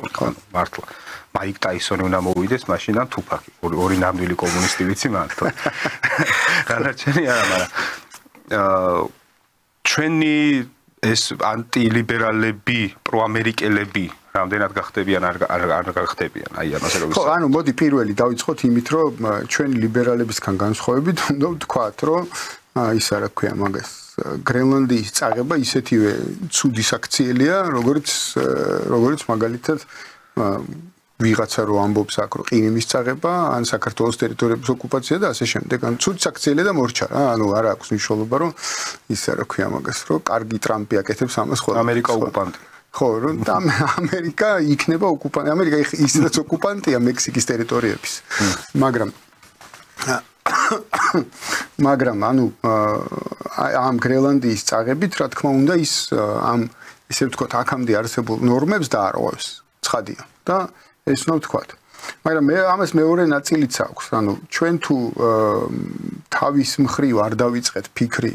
მართლა. მაიკ ტაისონი უნდა მოვიდეს, მაშინან თუფაკი, ორი ნამდვილი კომუნისტი ვიცი მართლა. განარჩენი არა, მაგრამ ჩვენი ეს ანტილიბერალები, პროამერიკელები რამდენად გახდებიან არ გახდებიან აი ამაზე რომ ხო ანუ მოდი პირველი დავიწყოთ იმით რომ ჩვენი ლიბერალებისგან განსხვავებით უნდა ვთქვათ რომ ისა რა ქვია მაგას გრენლანდიის წაღება ისეთივე ცუდი საქციელია როგორც მაგალითად ვიღაცა რომ ამბობს აქ რომ ყირიმის წაღება ან საქართველოს ტერიტორიების ოკუპაცია და ასე შემდეგ ან ცუდი საქციელია და მორჩა რა ანუ არ აქვს მნიშვნელობა რომ ისა რა ქვია მაგას რომ კარგი ტრამპი აკეთებს ამას ხოლმე ამერიკა ოკუპანტი ხო, რომ ამერიკა იქნება ოკუპანტი. ამერიკა ისედაც ოკუპანტია მექსიკის ტერიტორიების. მაგრამ ანუ ამ გრენლანდიის წაღებით, რა თქმა უნდა, ის ამ ესე ვთქვათ, აქამდე არსებულ ნორმებს დაარღვევს. ცხადია. და ეს უნდა ვთქვათ. მაგრამ მე ამას მეორე ნაწილიც აქვს. ანუ ჩვენ თუ თავის მხრივ არ დავიწყეთ ფიქრი,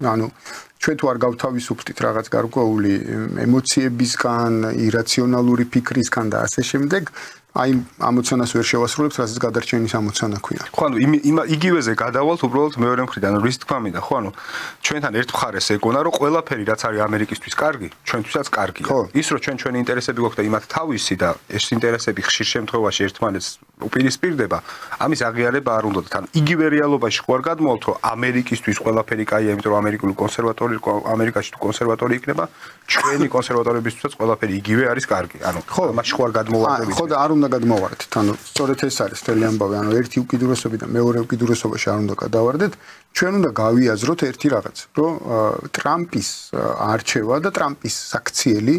ანუ ჩვენ თუ არ გავთავისუფლდით რაღაც გარკვეული ემოციებისგან, ირაციონალური ფიქრისგან და ასე შემდეგ, აი ამოცანას ვერ შევასრულებთ, რასაც გადარჩენის ამოცანა ქვია. ხო, ანუ იგივეზე გადავალთ უბრალოდ მეორე მხრიდან, რის თქმა მინდა, ხო, ანუ ჩვენთან ერთ მხარეს ეგონა, რომ ყველაფერი რაც არის ამერიკისთვის კარგი, ჩვენთვისაც კარგია. ის რომ ჩვენი ინტერესები გვაქვს და იმათ თავისი და ეს ინტერესები ხშირ შემთხვევაში ერთმანეთს უპირისპირდება, ამის აღიარება არ უნდათ. ან იგივე რეალობაში ხო არ გადმოვალთ, რომ ამერიკისთვის ყველაფერი კაია, იმიტომ რომ ამერიკაში თუ კონსერვატორი იქნება, ჩვენი კონსერვატორებისთვისაც ყველაფერი იგივე არის კარგი. ანუ ამაში ხო არ გადმოვარდებით. ხო და არ უნდა გადმოვარდეთ. ანუ სწორედ ეს არის თელი ამბავი. ანუ ერთი უკიდურესობი და მეორე უკიდურესობაში არ უნდა გადავარდეთ. ჩვენ უნდა გავიაზროთ ერთი რაღაც, რომ ტრამპის არჩევა და ტრამპის საქციელი,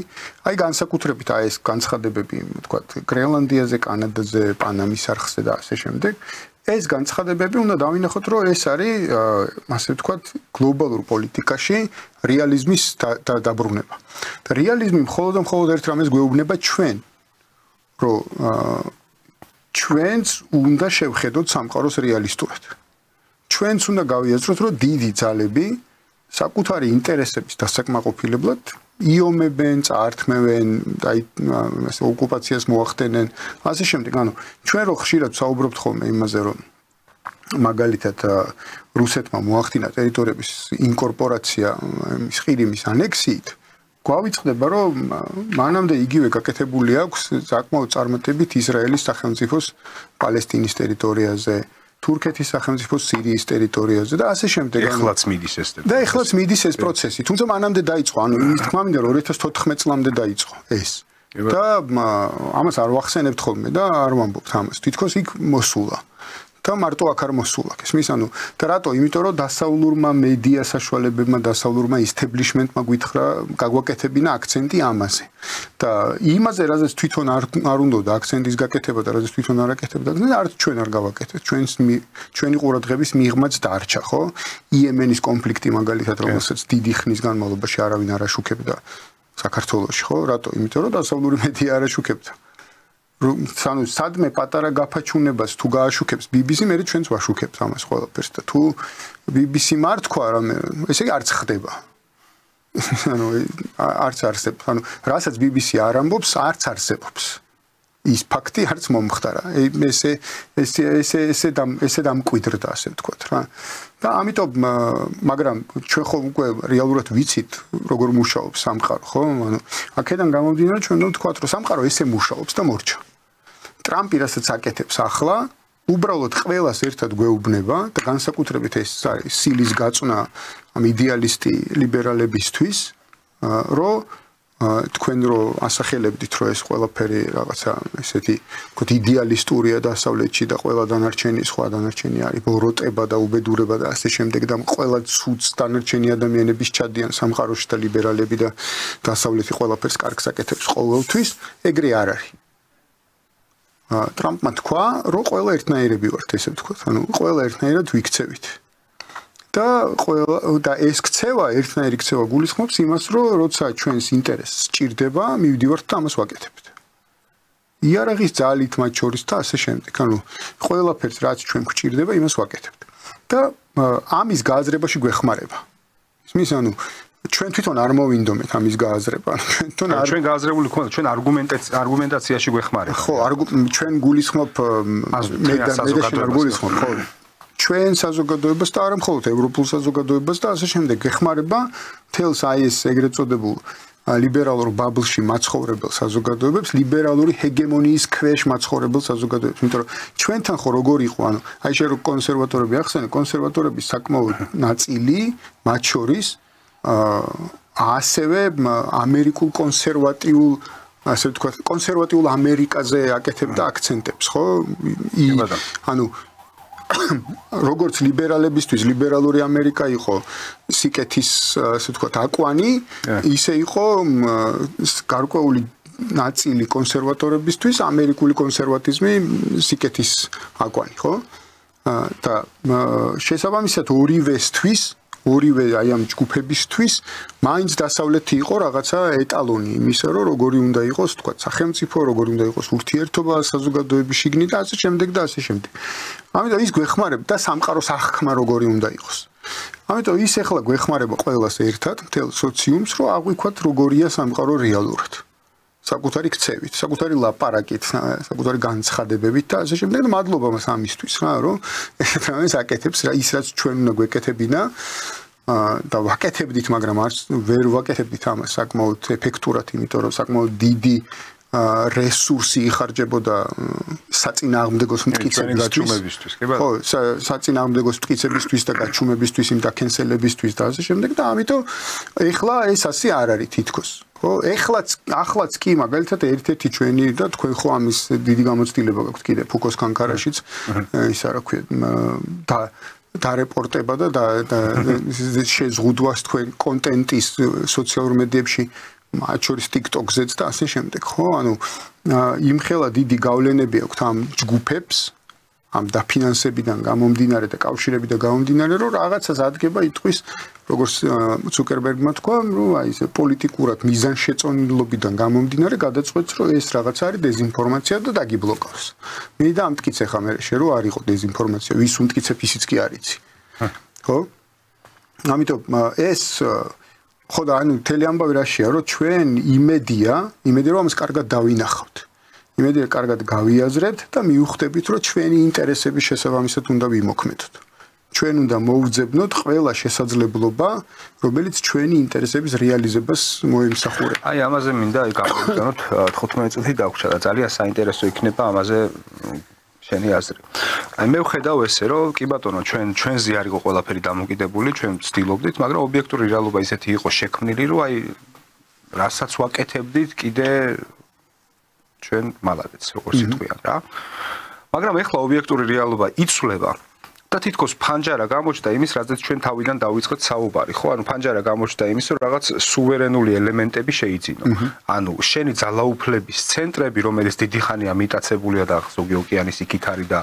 აი განსაკუთრებით აი ეს განცხადებები, ვთქვათ, გრენლანდიაზე, კანადაზე, პანამის არხზე და ასე შემდეგ, ეს განცხადებები უნდა დავინახოთ, რომ ეს არის, ასე ვთქვათ, გლობალურ პოლიტიკაში რეალიზმის დაბრუნება. და რეალიზმი მხოლოდ ერთ რამეს გვეუბნება ჩვენ რომ ჩვენც უნდა შევხედოთ სამყაროს რეალისტურად. ჩვენც უნდა გავიაზროთ, რომ დიდი ძალები საკუთარი ინტერესების დასაკმაყოფილებლად იომებენ, წაართმევენ, აი ეს ოკუპაციას მოახდენენ, ასე შემდეგ. ანუ ჩვენ რო ხშირად საუბრობთ ხოლმე იმაზე, რომ მაგალითად რუსეთმა მოახდინა ტერიტორიების ინკორპორაცია ყირიმის ანექსიით, გვავიწყდება, რომ მანამდე იგივე გაკეთებული აქვს საკმაოდ წარმატებით ისრაელის სახელმწიფოს პალესტინის ტერიტორიაზე, თურქეთის სახელმწიფოს სირიის ტერიტორიაზე და ასე შემდეგ. ეხლაც მიდის ეს და ეხლაც მიდის ეს პროცესი. თუმცა მანამდე დაიწყო, ანუ იმის თქმა მინდა, რომ 2014 წლამდე დაიწყო ეს. და ამას არ ვახსენებთ ხოლმე და არ ვამბობთ ამას. თითქოს იქ მოსულა. და მარტო აქ არ მოსულა. ისმის ანუ და რატო? იმიტომ რომ დასავლურმა მედია საშუალებებმა, დასავლურმა ისტებლიშმენტმა გვითხრა, გაგვაკეთებინა აქცენტი ამაზე. და იმაზე, რაზეც თვითონ არ უნდოდა აქცენტის გაკეთება და რაზეც თვითონ არ აკეთებდა, არც ჩვენ არ გავაკეთეთ. ჩვენი ყურადღების მიღმაც დარჩა, ხო? იემენის კონფლიქტი მაგალითად, რომელსაც დიდი ხნის განმავლობაში არავინ არ აშუქებდა საქართველოში, ხო? რატო? იმიტომ რომ დასავლური მედია არ აშუქებდა. ანუ სადმე პატარა გაფაჩუნებას თუ გააშუქებს BBC, მე ჩვენც ვაშუქებთ ამას ყველაფერს და თუ BBC-მ არ თქვა რამე, ესე იგი არც ხდება. ანუ არც არსებობს. ანუ რასაც BBC არ ამბობს, არც არსებობს. ის ფაქტი არც მომხდარა. ესე დამკვიდრდა, ასე ვთქვათ რა. და ამიტომ მაგრამ ჩვენ ხო უკვე რეალურად ვიცით როგორ მუშაობს სამყარო, ხო? ანუ აქედან გამომდინარე ჩვენ ვთქვათ რომ სამყარო ესე მუშაობს და მორჩა. ტრამპი რასაც აკეთებს ახლა უბრალოდ ყველას ერთად გვეუბნება და განსაკუთრებით ეს არის სილის გაწვნა ამ იდეალისტი ლიბერალებისთვის რომ თქვენ რო ასახელებდით რომ ეს ყველაფერი რაღაცა ესეთი ვთქვათ იდეალისტურია დასავლეთში და ყველა დანარჩენი სხვა დანარჩენი არის ბოროტება და უბედურება და ასე შემდეგ და ყველა ცუდს დანარჩენი ადამიანების ჩადიან სამყაროში და ლიბერალები და დასავლეთი ყველაფერს კარგს აკეთებს ყოველთვის ეგრე არ არის ტრამპმა თქვა რომ ყველა ერთნაირები ვართ ესე ვთქვათ ანუ ყველა ერთნაირად ვიქცევით და ეს ქცევა ერთნაირი ქცევა გულისხმობს იმას რომ როცა ჩვენს ინტერესს სჭირდება მივდივართ და ამას ვაკეთებთ იარაღის ძალით მათ შორის და ასე შემდეგ ანუ ყველაფერს რაც ჩვენ გვჭირდება იმას ვაკეთებთ და ამის გააზრებაში გვეხმარება ისმის ანუ ჩვენ თვითონ არ მოვინდომეთ ამის გააზრება ჩვენ გააზრებული ხომ ჩვენ არგუმენტაციაში გვეხმარება ხო ჩვენ გულისხმობ მე და შენ არ გულისხმობ ხო ჩვენ საზოგადოებას და არა მხოლოდ ევროპულ საზოგადოებას და ასე შემდეგ ეხმარება თელს აი ეს ეგრეთ წოდებულ ლიბერალურ ბაბლში მაცხოვრებელ საზოგადოებებს ლიბერალური ჰეგემონიის ქვეშ მაცხოვრებელ საზოგადოებებს იმიტომ რომ ჩვენთან ხო როგორ იყო ანუ აი შე რო კონსერვატორები ახსენე კონსერვატორების საკმაოდ ნაწილი მათ შორის ასევე ამერიკულ კონსერვატიულ ასე ვთქვათ კონსერვატიულ ამერიკაზე აკეთებდა აქცენტებს ხო ანუ როგორც ლიბერალებისთვის ლიბერალური ამერიკა იყო სიკეთის ასე ვთქვათ აკვანი ისე იყო გარკვეული ნაწილი კონსერვატორებისთვის ამერიკული კონსერვატიზმი სიკეთის აკვანი ხო და შესაბამისად ორივე აი ამ ჯგუფებისთვის მაინც დასავლეთი იყო რაღაცა ეტალონი იმისა რომ როგორი უნდა იყოს თქვა სახელმწიფო როგორი უნდა იყოს ურთიერთობა საზოგადოების შიგნით და ასე შემდეგ და ასე შემდეგ. ამიტომ ის გვეხმარება და სამყაროს აღქმა როგორი უნდა იყოს. ამიტომ ის ახლა გვეხმარება ყველას ერთად მთელ სოციუმს რომ აღვიქვათ როგორია სამყარო რეალურად. საკუთარი ქცევით, საკუთარი ლაპარაკით, საკუთარი განცხადებებით და ასე შემდეგ და მადლობა მას ამისთვის რა რომ ეს აკეთებს რა ის რაც ჩვენ უნდა გვეკეთებინა და ვაკეთებდით მაგრამ არც ვერ ვაკეთებდით ამას საკმაოდ ეფექტურად იმიტომ რომ საკმაოდ დიდი რესურსი იხარჯებოდა საწინააღმდეგოს მტკიცებისთვის ხო საწინააღმდეგოს მტკიცებისთვის და გაჩუმებისთვის იმ დაკენსელებისთვის და ასე შემდეგ და ამიტომ ეხლა ეს ასე არ არის თითქოს ხო ახლაც კი მაგალითად ერთ-ერთი ჩვენი და თქვენ ხო ამის დიდი გამოცდილება გაქვთ კიდე ფუკოს კანკარაშიც ისა რა ქვია დარეპორტება და შეზღუდვას თქვენ კონტენტის სოციალურ მედიებში მათ შორის TikTok-ზეც და ასე შემდეგ ხო ანუ იმხელა დიდი გავლენები აქვს ამ ჯგუფებს ამ დაფინანსებიდან გამომდინარე და კავშირებიდან გამომდინარე რომ რაღაცას ადგება იტყვის როგორც ცუკერბერგმა თქვა რომ აი ეს პოლიტიკურად მიზანშეწონილობიდან გამომდინარე გადაწყვეტს რომ ეს რაღაც არის დეзинფორმაცია და დაგიბლოკავს მე და ამტკიცე ხა მე შე რომ არ იყო დეзинფორმაცია ვის უმტკიცებ ისიც კი არიცი ხო ამიტომ ეს ხო და ანუ მთელი ამბავი რაშია რომ ჩვენ იმედია რომ ამას კარგად დავინახავთ იმედია კარგად გავიაზრებთ და მივხვდებით რომ ჩვენი ინტერესების შესაბამისად უნდა ვიმოქმედოთ ჩვენ უნდა მოვძებნოთ ყველა შესაძლებლობა რომელიც ჩვენი ინტერესების რეალიზებას მოემსახურება აი ამაზე მინდა აი გავიგზავნოთ 15 წუთი დაგვჭირა და ძალიან საინტერესო იქნება ამაზე შენი აზრი. აი მე ვხედავ ესე რომ კი ბატონო ჩვენზე არ იყო ყველაფერი დამოკიდებული, ჩვენ ვცდილობდით, მაგრამ ობიექტური რეალობა ისეთი იყო შექმნილი, რომ აი რასაც ვაკეთებდით, კიდე ჩვენ მალადეც როგორც იტყვიან რა. მაგრამ ეხლა ობიექტური რეალობა იცვლება და თითქოს ფანჯარა გამოჩნდა იმის, რაზეც ჩვენ თავიდან დავიწყეთ საუბარი, ხო? ანუ ფანჯარა გამოჩნდა იმის, რომ რაღაც სუვერენული ელემენტები შეიძინო. ანუ შენი ძალაუფლების ცენტრები, რომელიც დიდი ხანია მიტაცებულია და ზოგი ოკეანის იქით არის და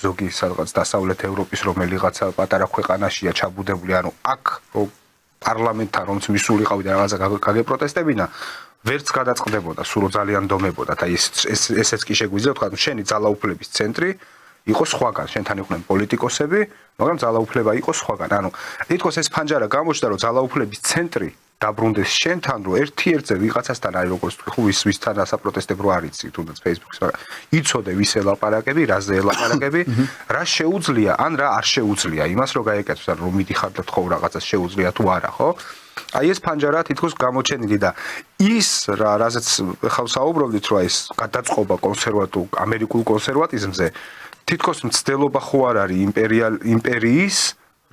ზოგი სადღაც დასავლეთ ევროპის რომელიღაცა პატარა ქვეყანაშია ჩაბუდებული, ანუ აქ პარლამენტთან რომც მისულიყავი და რაღაცა გაგეპროტესტებინა, ვერც გადაწყდებოდა, სულ ძალიან დომებოდა და ესეც კი შეგვიძლია თქვა, შენი ძალაუფლების ცენტრი იყო სხვაგან, შენთან იყვნენ პოლიტიკოსები, მაგრამ ძალაუფლება იყო სხვაგან. ანუ თითქოს ეს ფანჯარა გამოჩნდა, რომ ძალაუფლების ცენტრი დაბრუნდეს შენთან, რომ ერთ-ერთზე ვიღაცასთან არის როგორც თქვი, ვისთან ასაპროტესტებ რო არის, თუნდაც Facebook-ს, მაგრამ იცოდე ვის ელაპარაკები, რაზე ელაპარაკები, რა შეუძლია, ან რა არ შეუძლია იმას, რომ გაეკეთოს, ან რომ მიდიხარ და თხოვ რაღაცას შეუძლია თუ არა, ხო? აი ეს ფანჯარა თითქოს გამოჩენილი და ის რაზეც ხავ საუბრობდით, რომ ეს გადაწყობა კონსერვატულ ამერიკულ კონსერვატიზმზე თითქოს მცდელობა ხო არ არის იმპერიის,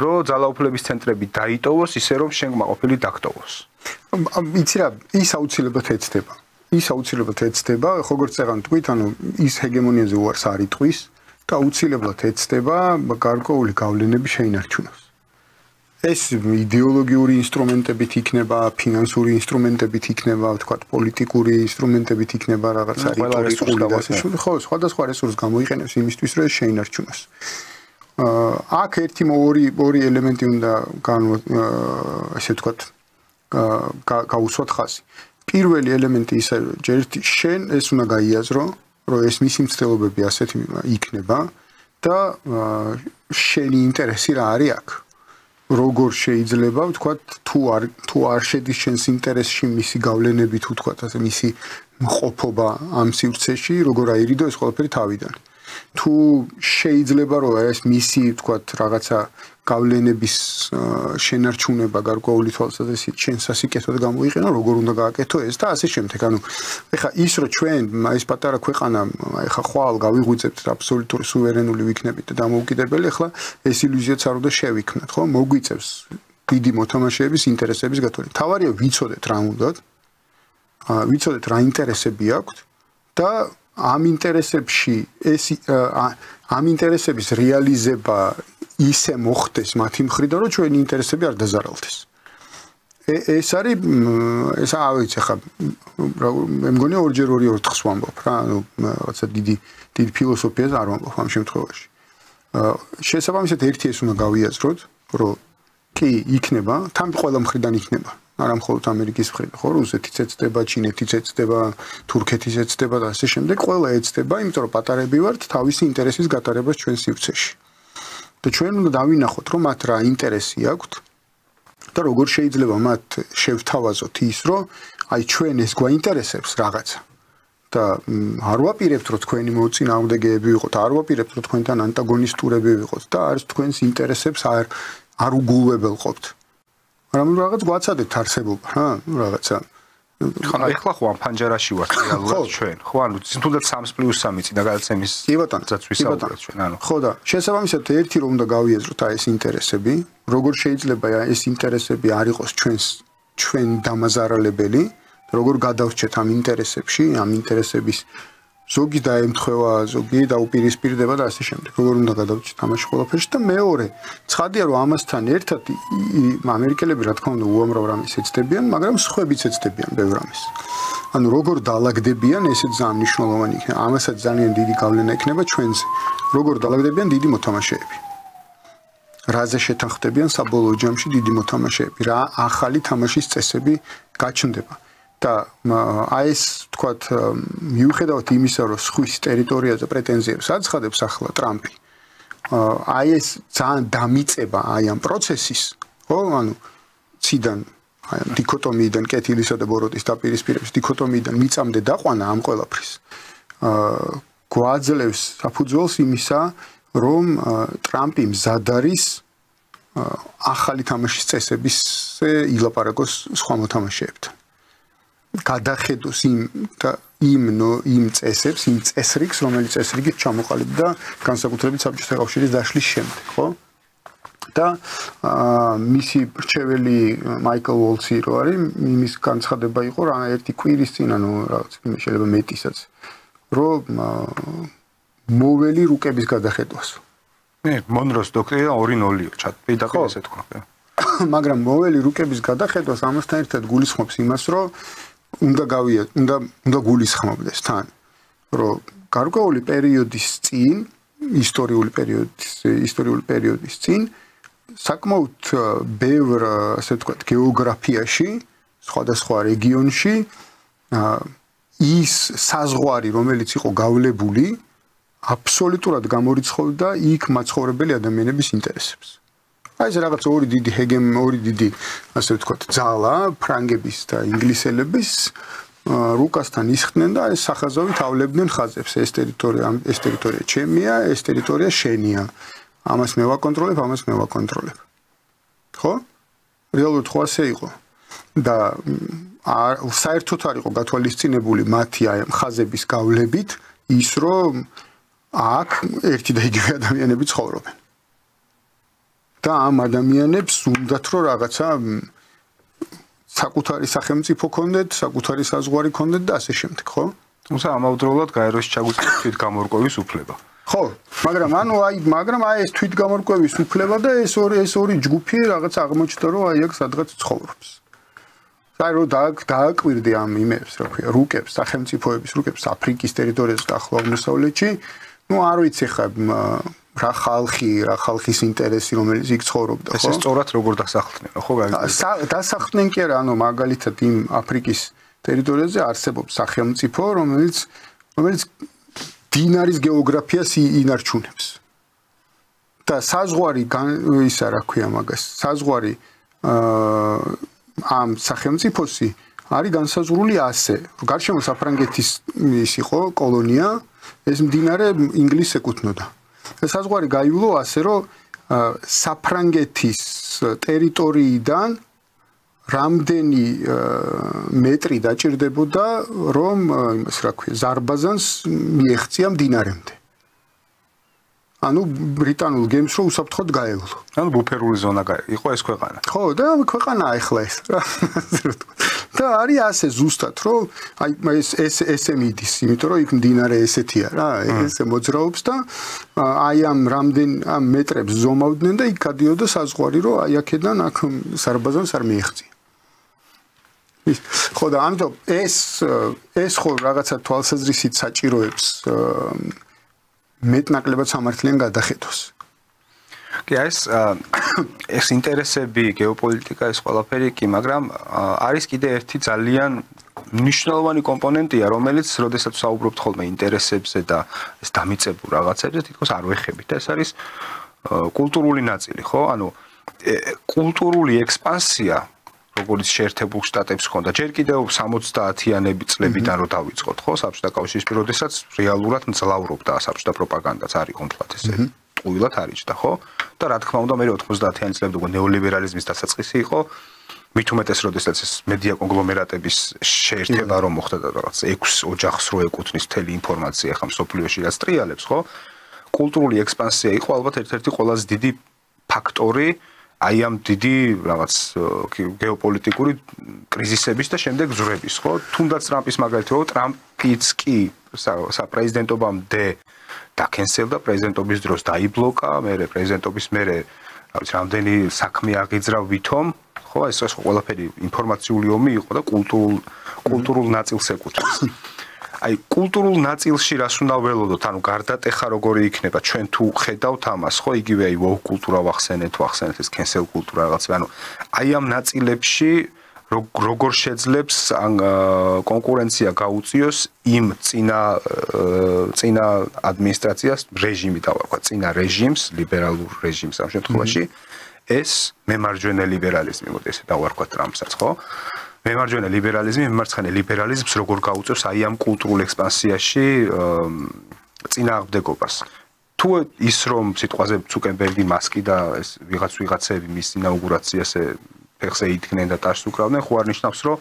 რომ ძალაუფლების ცენტრები დაიტოვოს ისე რომ შენგმა ყოფილი დაგტოვოს. იცი რა, ის აუცილებლად ეცდება. ის აუცილებლად ეცდება, როგორც წეგან თქვით, ანუ ის ჰეგემონიაზე უარს არ იტყვის და აუცილებლად ეცდება გარკვეული გავლენები შეინარჩუნოს. ეს იდეოლოგიური ინსტრუმენტებით იქნება, ფინანსური ინსტრუმენტებით იქნება, ვთქვათ, პოლიტიკური ინსტრუმენტებით იქნება, რაღაცა რიტორიკული და ასე შემდეგ. ხო, სხვადასხვა რესურსს გამოიყენებს იმისთვის, რომ ეს შეინარჩუნოს. აქ ორი ელემენტი უნდა ესე ვთქვათ, გაუსვათ ხაზი. პირველი ელემენტი ისე ჯერ შენ ეს უნდა გაიაზრო, რომ ეს მისი მცდელობები ასეთი იქნება და შენი ინტერესი რა არის აქ. როგორ შეიძლება ვთქვათ, თუ არ შედის შენს ინტერესში მისი გავლენები, თუ ვთქვათ, ასე მისი მყოფობა ამ სივრცეში, როგორ აირიდო ეს ყველაფერი თავიდან. თუ შეიძლება რომ ეს მისი ვთქვათ რაღაცა გავლენების შენარჩუნება გარკვეული თვალსაზრისით შენ სასიკეთოდ გამოიყენო, როგორ უნდა გააკეთო ეს და ასე შემდეგ. ანუ ეხა ის რომ ჩვენ ეს პატარა ქვეყანა ეხა ხვალ გავიღვიძებთ აბსოლუტური სუვერენული ვიქნებით და დამოუკიდებელი, ეხლა ეს ილუზიაც არ უნდა შევიქმნათ, ხო? მოგვიწევს დიდი მოთამაშეების ინტერესების გათვალისწინება. თავარია ვიცოდეთ რა უნდათ, ვიცოდეთ რა ინტერესები აქვთ და ამ ინტერესების რეალიზება ისე მოხდეს მათი მხრიდან, რომ ჩვენი ინტერესები არ დაზარალდეს. ეს არის ავიც ახლა მე მგონია ორჯერ ორი ოთხს ვამბობ რა, ანუ რაღაცა დიდი ფილოსოფიას არ ვამბობ ამ შემთხვევაში. შესაბამისად ერთი ეს უნდა გავიაზროთ, რომ კი იქნება, თან ყველა მხრიდან იქნება. არა მხოლოდ ამერიკის მხრიდან, ხო, რუსეთიც ეცდება, ჩინეთიც ეცდება, თურქეთიც ეცდება და ასე შემდეგ, ყველა ეცდება, იმიტომ რომ პატარები ვართ თავისი ინტერესის გატარებას ჩვენ სივრცეში. და ჩვენ უნდა დავინახოთ, რომ მათ რა ინტერესი აქვთ და როგორ შეიძლება მათ შევთავაზოთ ის, რომ აი ჩვენ ეს გვაინტერესებს რაღაცა. და არ ვაპირებთ, რომ თქვენი მოწინააღმდეგეები ვიყოთ, არ ვაპირებთ, რომ თქვენთან ანტაგონისტურები ვიყოთ და არც თქვენს ინტერესებს არ უგულებელყოფთ. მაგრამ რაღაც გვაცადეთ არსებობა, რა, რაღაცა. ხან ეხლა ხო ამ ფანჯარაში ვართ რეალურად ჩვენ. ხო, ანუ თუნდაც 3+3 წინა გადაცემის დაცვისაუბრეთ ჩვენ, ანუ. ხო და შესაბამისად ერთი რომ უნდა გავიაზროთ აი ეს ინტერესები, როგორ შეიძლება ეს ინტერესები არ იყოს ჩვენ დამაზარალებელი, როგორ გადავრჩეთ ამ ინტერესებში, ამ ინტერესების ზოგი დაემთხვევა, ზოგი დაუპირისპირდება და ასე შემდეგ. როგორ უნდა გადავრჩეთ ამაში ყველაფერში და მეორე, ცხადია რომ ამასთან ერთად ამერიკელები რა თქმა უნდა უამრავ რამეს ეცდებიან, მაგრამ სხვაებიც ეცდებიან ბევრ რამეს. ანუ როგორ დაალაგდებიან, ესეც ძალიან მნიშვნელოვანი იქნება. ამასაც ძალიან დიდი გავლენა ექნება ჩვენზე. როგორ დაალაგდებიან დიდი მოთამაშეები. რაზე შეთანხმდებიან საბოლოო ჯამში დიდი მოთამაშეები, რა ახალი თამაშის წესები გაჩნდება. და აი ეს თქვათ მიუხედავად იმისა, რომ სხვის ტერიტორიაზე პრეტენზიებს აცხადებს ახლა ტრამპი, აი ეს ძალიან დამიწება აი ამ პროცესის, ხო, ანუ ციდან აი დიქოტომიიდან კეთილისა და ბოროტის დაპირისპირების დიქოტომიიდან მიწამდე დაყვანა ამ ყველაფრის. გვაძლევს საფუძველს იმისა, რომ ტრამპი მზად არის ახალი თამაშის წესებისზე ილაპარაკოს სხვა მოთამაშეებთან. გადახედოს იმ წესებს, იმ წესრიგს, რომელიც წესრიგით ჩამოყალიბდა განსაკუთრებით საბჭოთა კავშირის დაშლის შემდეგ, ხო? და მისი მრჩეველი მაიკლ ვოლცი რო არის, იმის განცხადება იყო რა ერთი კვირის წინ, ანუ რაღაც შეიძლება მეტისაც, რომ მოველი რუკების გადახედვას. მონროს დოქტრინა 2-0-ია, პირდაპირ ესე თქვა. მაგრამ მოველი რუკების გადახედვას ამასთან ერთად გულისხმობს იმას, რომ უნდა გულისხმობდეს თან, რომ გარკვეული პერიოდის წინ, ისტორიული პერიოდის წინ, საკმაოდ ბევრ, ასე ვთქვათ, გეოგრაფიაში, სხვადასხვა რეგიონში ის საზღვარი, რომელიც იყო გავლებული, აბსოლუტურად გამორიცხავდა იქ მაცხოვრებელი ადამიანების ინტერესებს. აი ეს რაღაც ორი დიდი, ასე ვთქვათ, ძალა, ფრანგების და ინგლისელების რუკასთან ისხდნენ და ეს სახაზავით ავლებდნენ ხაზებს. ეს ტერიტორია ჩემია, ეს ტერიტორია შენია. ამას მე ვაკონტროლებ, ამას მე ვაკონტროლებ. ხო? რეალურად ხო ასე იყო. და საერთოდ არ იყო გათვალისწინებული მათი აი ხაზების გავლებით ის რომ აქ ერთი და იგივე ადამიანები ცხოვრობენ. და ამ ადამიანებს უნდათ რომ რაღაცა საკუთარი სახელმწიფო ქონდეთ, საკუთარი საზღვარი ქონდეთ და ასე შემდეგ, ხო? თუმცა ამავდროულად გაეროში ჩაგვიწევთ თვითგამორკვევის უფლება. ხო, მაგრამ აი ეს თვითგამორკვევის უფლება და ეს ორი ჯგუფი რაღაც აღმოჩნდა რომ აი აქ სადღაც ცხოვრობს. აი რომ დააკვირდი ამ იმებს, რა ქვია, რუკებს, სახელმწიფოების რუკებს აფრიკის ტერიტორიაზე და ახლო აღმოსავლეთში, არ ვიცი ხა რა ხალხის ინტერესი რომელიც იქ ცხოვრობდა, ხო? ეს სწორად როგორ დასახლდნენ, ხო? დასახლდნენ კი არა, მაგალითად იმ აფრიკის ტერიტორიაზე არსებობს სახელმწიფო, რომელიც დინარის გეოგრაფიას ინარჩუნებს. და საზღვარი ისა რა ქვია მაგას, საზღვარი ამ სახელმწიფოსი არის განსაზღვრული ასე, რომ გარშემო საფრანგეთის ის იყო კოლონია, ეს მდინარე ინგლისს ეკუთვნოდა. ეს საზღვარი გაივლო ასე, რომ საფრანგეთის ტერიტორიიდან რამდენი მეტრი დაჭირდებოდა, რომ იმას რა ქვია, ზარბაზანს მიეღწია მდინარემდე. ანუ ბრიტანულ გემს რო უსაფრთხოდ გაევლო. ანუ ბუფერული ზონა იყო ეს ქვეყანა. ხო, და ქვეყანაა ახლა ეს რა. და არის ასე ზუსტად, რომ აი ესე მიდის, იმიტომ რომ იქ მდინარე ესეთია რა, ესე მოძრაობს და აი ამ მეტრებს ზომავდნენ და იქ გადიოდა საზღვარი, რომ აი აქედან აქ ზარბაზანს არ მიეღწია. ხო და ამიტომ ეს ხო რაღაცა თვალსაზრისით საჭიროებს მეტნაკლებად სამართლიან გადახედვას. კი ეს ინტერესები, გეოპოლიტიკა ეს ყველაფერი კი, მაგრამ არის კიდე ერთი ძალიან მნიშვნელოვანი კომპონენტია, რომელიც როდესაც საუბრობთ ხოლმე ინტერესებზე და ეს დამიწებულ რაღაცებზე, თითქოს არ ვეხებით. ეს არის კულტურული ნაწილი, ხო? ანუ კულტურული ექსპანსია როგორც შეერთებულ შტატებს ხონდა. ჯერ კიდევ 70-იანები წლებიდან რო დავიწყოთ, ხო, საბჭოთა კავშირის როდესაც რეალურად მძლავრობდა საბჭოთა პროპაგანდაც არის კონფლაქტ ესე. ტყუილად არიჯდა, ხო? და რა თქმა უნდა, მე 90-იანი წლები უკვე ნეოლიბერალიზმის დასაწყისი იყო. მით უმეტეს, როდესაც ეს მედია კონგლომერატების შეერთება რომ მოხდა და რაღაც 6 ოჯახს რო ეკუთვნის მთელი ინფორმაცია ხა მსოფლიოში რაც ტრიალებს, ხო? კულტურული ექსპანსია იყო ალბათ ერთ-ერთი ყველაზე დიდი ფაქტორი აი ამ დიდი რაღაც გეოპოლიტიკური კრიზისების და შემდეგ ზრების, ხო? თუნდაც ტრამპის მაგალითად, რომ ტრამპიც კი საპრეზიდენტობამდე დაკენსელდა, პრეზიდენტობის დროს დაიბლოკა, მერე პრეზიდენტობის მერე, რა ვიცი, რამდენი საქმე აღიძრა ვითომ, ხო, ეს ყველაფერი ინფორმაციული ომი იყო და კულტურულ ნაწილს ეკუთვნის. აი კულტურულ ნაწილში რას უნდა ველოდოთ, ანუ გარდატეხა როგორი იქნება, ჩვენ თუ ხედავთ ამას, ხო, იგივე აი ვოუ კულტურა ვახსენეთ ეს კენსელ კულტურა რაღაც, ანუ აი ამ ნაწილებში როგორ შეძლებს კონკურენცია გაუწიოს იმ წინა ადმინისტრაციას რეჟიმი დავარქვა, წინა რეჟიმს, ლიბერალურ რეჟიმს ამ შემთხვევაში, ეს მემარჯვენე ლიბერალიზმი, მოდი ესე დავარქვა ტრამპსაც, ხო? მემარჯვენე ლიბერალიზმი, მემარცხენე ლიბერალიზმს როგორ გაუწევს აი ამ კულტურულ ექსპანსიაში წინააღმდეგობას. თუ ის რომ სიტყვაზე ცუკენბერგი მასკი და ეს ვიღაცები მის ინაუგურაციაზე ფეხზე იდგნენ და ტაშს უკრავდნენ, ხო არ ნიშნავს რომ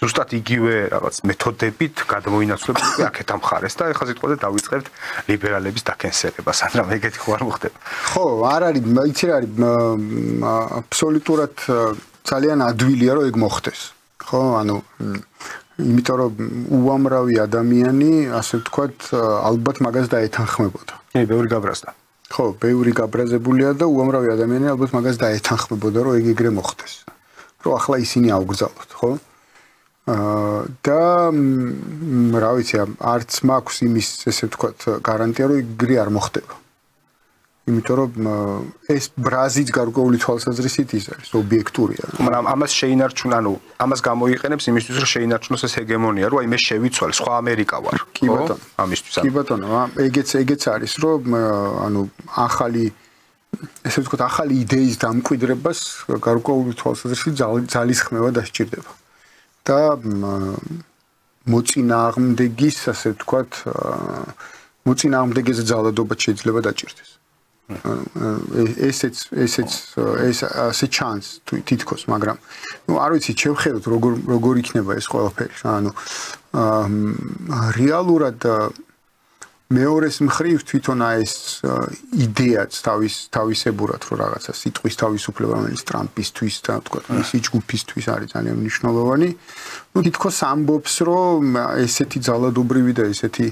ზუსტად იგივე რაღაც მეთოდებით გადმოინაცვლებთ აქეთ ამ ხარეს და ეხლა სიტყვაზე დავიწყებთ ლიბერალების დაკენსელებას, ანუ ეგეთი ხო არ მოხდება. ხო, არ არის, იცი რა არის, აბსოლუტურად ძალიან ადვილია რომ ეგ მოხდეს. ხო, ანუ იმიტომ რომ უამრავი ადამიანი, ასე ვთქვათ, ალბათ მაგას დაეთანხმებოდა. კი, ბევრი გაბრაზდა. ხო, ბევრი გაბრაზებულია და უამრავი ადამიანი ალბათ მაგას დაეთანხმებოდა, რომ ეგ ეგრე მოხდეს. რომ ახლა ისინი აუგზავნოთ, ხო? და რა ვიცი, არც მაქვს იმის, ესე ვთქვათ, გარანტია, რომ ეგრე არ მოხდება. იმიტომ რომ ეს ბრაზიც გარკვეული თვალსაზრისით ის არის ობიექტურია. მაგრამ ამას შეინარჩუნა, ანუ ამას გამოიყენებს იმისთვის, რომ შეინარჩუნოს ეს ჰეგემონია, რომ აი მე შევიცვალე, სხვა ამერიკა ვარ. კი ბატონო, ამისთვის. კი ბატონო, ეგეც არის, რომ ანუ ახალი ესე ვთქვათ, ახალი იდეის დამკვიდრებას გარკვეული თვალსაზრისით ძალისხმევა დასჭირდება. და მოწინააღმდეგის, ასე ვთქვათ, მოწინააღმდეგეზე ძალადობა შეიძლება დაჭირდეს. ეს ჩანს თითქოს, მაგრამ არ ვიცი, შევხედოთ როგორ იქნება ეს ყველაფერი. რეალურად მეორეს მხრივ თვითონ ეს იდეაც თავისებურად რომ რაღაცა სიტყვის თავისუფლება რომელიც ტრამპისთვის და თქვა მისი ჯგუფისთვის არის ძალიან მნიშვნელოვანი. თითქოს ამბობს რომ ესეთი ძალადობრივი და ესეთი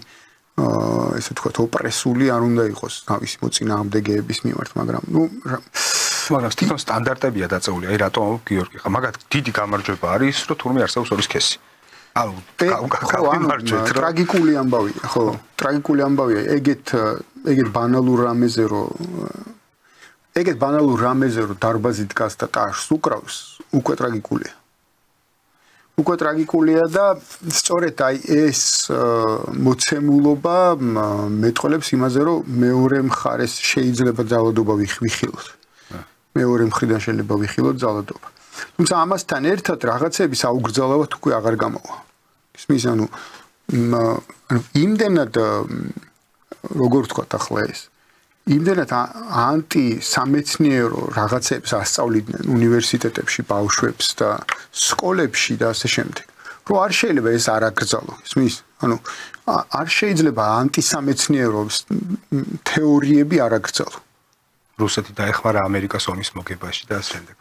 ესე თქვა ოპრესული არ უნდა იყოს თავისი მოწინააღმდეგეების მიმართ, მაგრამ თვითონ სტანდარტებია დაწეული, აი რატომ გიორგი ხა მაგათ დიდი გამარჯვება არის რომ თურმე არსებობს ორის სქესი. ტრაგიკული ამბავია, ხო, ტრაგიკული ამბავია. ეგეთ ბანალურ რამეზე რომ დარბაზი დგას და ტაშს უკრავს, უკვე ტრაგიკულია. უკვე ტრაგიკულია და სწორედ აი ეს მოცემულობა მეტყოლებს იმაზე, რომ მეორე მხარეს შეიძლება ძალადობა ვიხილოთ. მეორე მხრიდან შეიძლება ვიხილოთ ძალადობა. თუმცა ამასთან ერთად რაღაცების აუგრძელავად უკვე აღარ გამოვა. ისმის იმდენად როგორ ვთქვათ ახლა ეს იმდენად ანტისამეცნიერო რაღაცებს ასწავლიდნენ უნივერსიტეტებში ბავშვებს და სკოლებში და ასე შემდეგ. რომ არ შეიძლება ეს არ აკრძალო. ისმის არ შეიძლება ანტისამეცნიერო თეორიები არ აკრძალო. რუსეთი დაეხმარა ამერიკას ომის მოგებაში და ასე შემდეგ.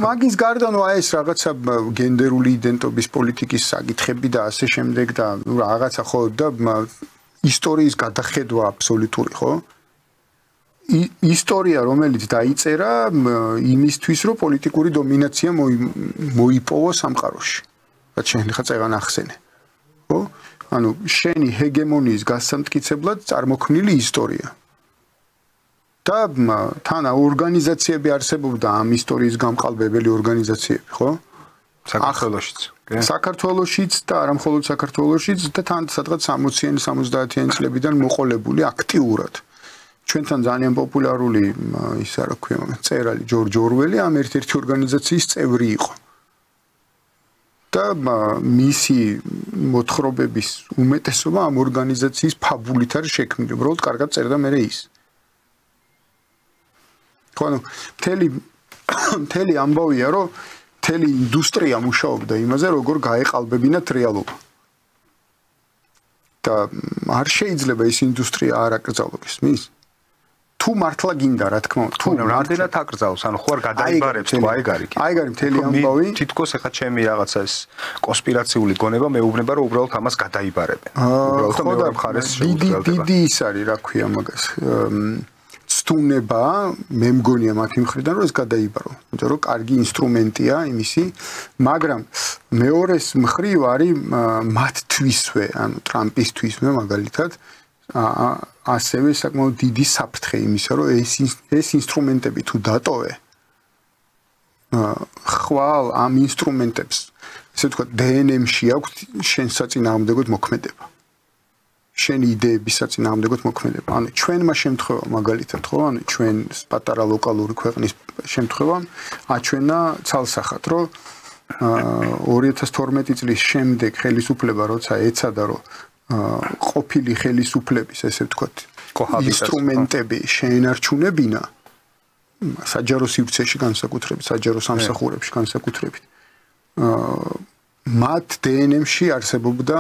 მაგის გარდა ეს რაღაცა გენდერული იდენტობის პოლიტიკის საკითხები და ასე შემდეგ და რაღაცა ხო და ისტორიის გადახედვა აბსოლუტური, ხო? ისტორია რომელიც დაიწერა იმისთვის რომ პოლიტიკური დომინაცია მოიპოვოს სამყაროში. რაც შენ ხა წეგან ახსენე. ხო? შენი ჰეგემონიის გასამტკიცებლად წარმოქმნილი ისტორია. და თან ორგანიზაციები არსებობდა ამ ისტორიის გამყალბებელი ორგანიზაციები, ხო? საქართველოშიც და არა მხოლოდ საქართველოშიც და თან სადღაც 60-იან 70-იან წლებიდან მოყოლებული აქტიურად. ჩვენთან ძალიან პოპულარული ისა რა ქვია, მწერალი ჯორჯ ორველი ამ ერთ-ერთი ორგანიზაციის წევრი იყო. და მისი მოთხრობების უმეტესობა ამ ორგანიზაციის ფაბულით არის შექმნილი. უბრალოდ კარგად წერდა მე ის. მთელი ამბავია, რომ მთელი ინდუსტრია მუშაობდა იმაზე, როგორ გაეყალბებინათ რეალობა. და არ შეიძლება ეს ინდუსტრია არ აკრძალოს, მის? თუ მართლა გინდა, რა თქმა უნდა, თუ რამდენად აკრძალოს, ხო არ გადაიბარებს თუ აიგარი. აიგარი მთელი ამბავი. თითქოს ახლა ჩემი რაღაცა ეს კონსპირაციული გონება მეუბნება, რომ უბრალოდ ამას გადაიბარებენ. უბრალოდ მეორე მხარეს შეუძლია. დიდი ის არის, რა ქვია მაგას. სტუნება მე მგონია მათი მხრიდან რომ ეს გადაიბარო. იმიტომ რომ კარგი ინსტრუმენტია იმისი, მაგრამ მეორეს მხრივ არის მათთვისვე, ტრამპისთვისვე მაგალითად ასევე საკმაოდ დიდი საფრთხე იმისა, რომ ეს ინსტრუმენტები თუ დატოვე, ხვალ ამ ინსტრუმენტებს, ესე ვთქვათ, დნმ-ში აქვს შენ საწინააღმდეგოდ მოქმედება. შენი იდეების საწინააღმდეგოდ მოქმედება. ჩვენმა შემთხვევამ მაგალითად, ხო, ჩვენ პატარა ლოკალური ქვეყნის შემთხვევამ აჩვენა ცალსახად, რომ 2012 წლის შემდეგ ხელისუფლება როცა ეცადა, რომ ყოფილი ხელისუფლების, ესე ვთქვათ, ინსტრუმენტები შეენარჩუნებინა საჯარო სივრცეში განსაკუთრებით, საჯარო სამსახურებში განსაკუთრებით. მათ დნმ-ში არსებობდა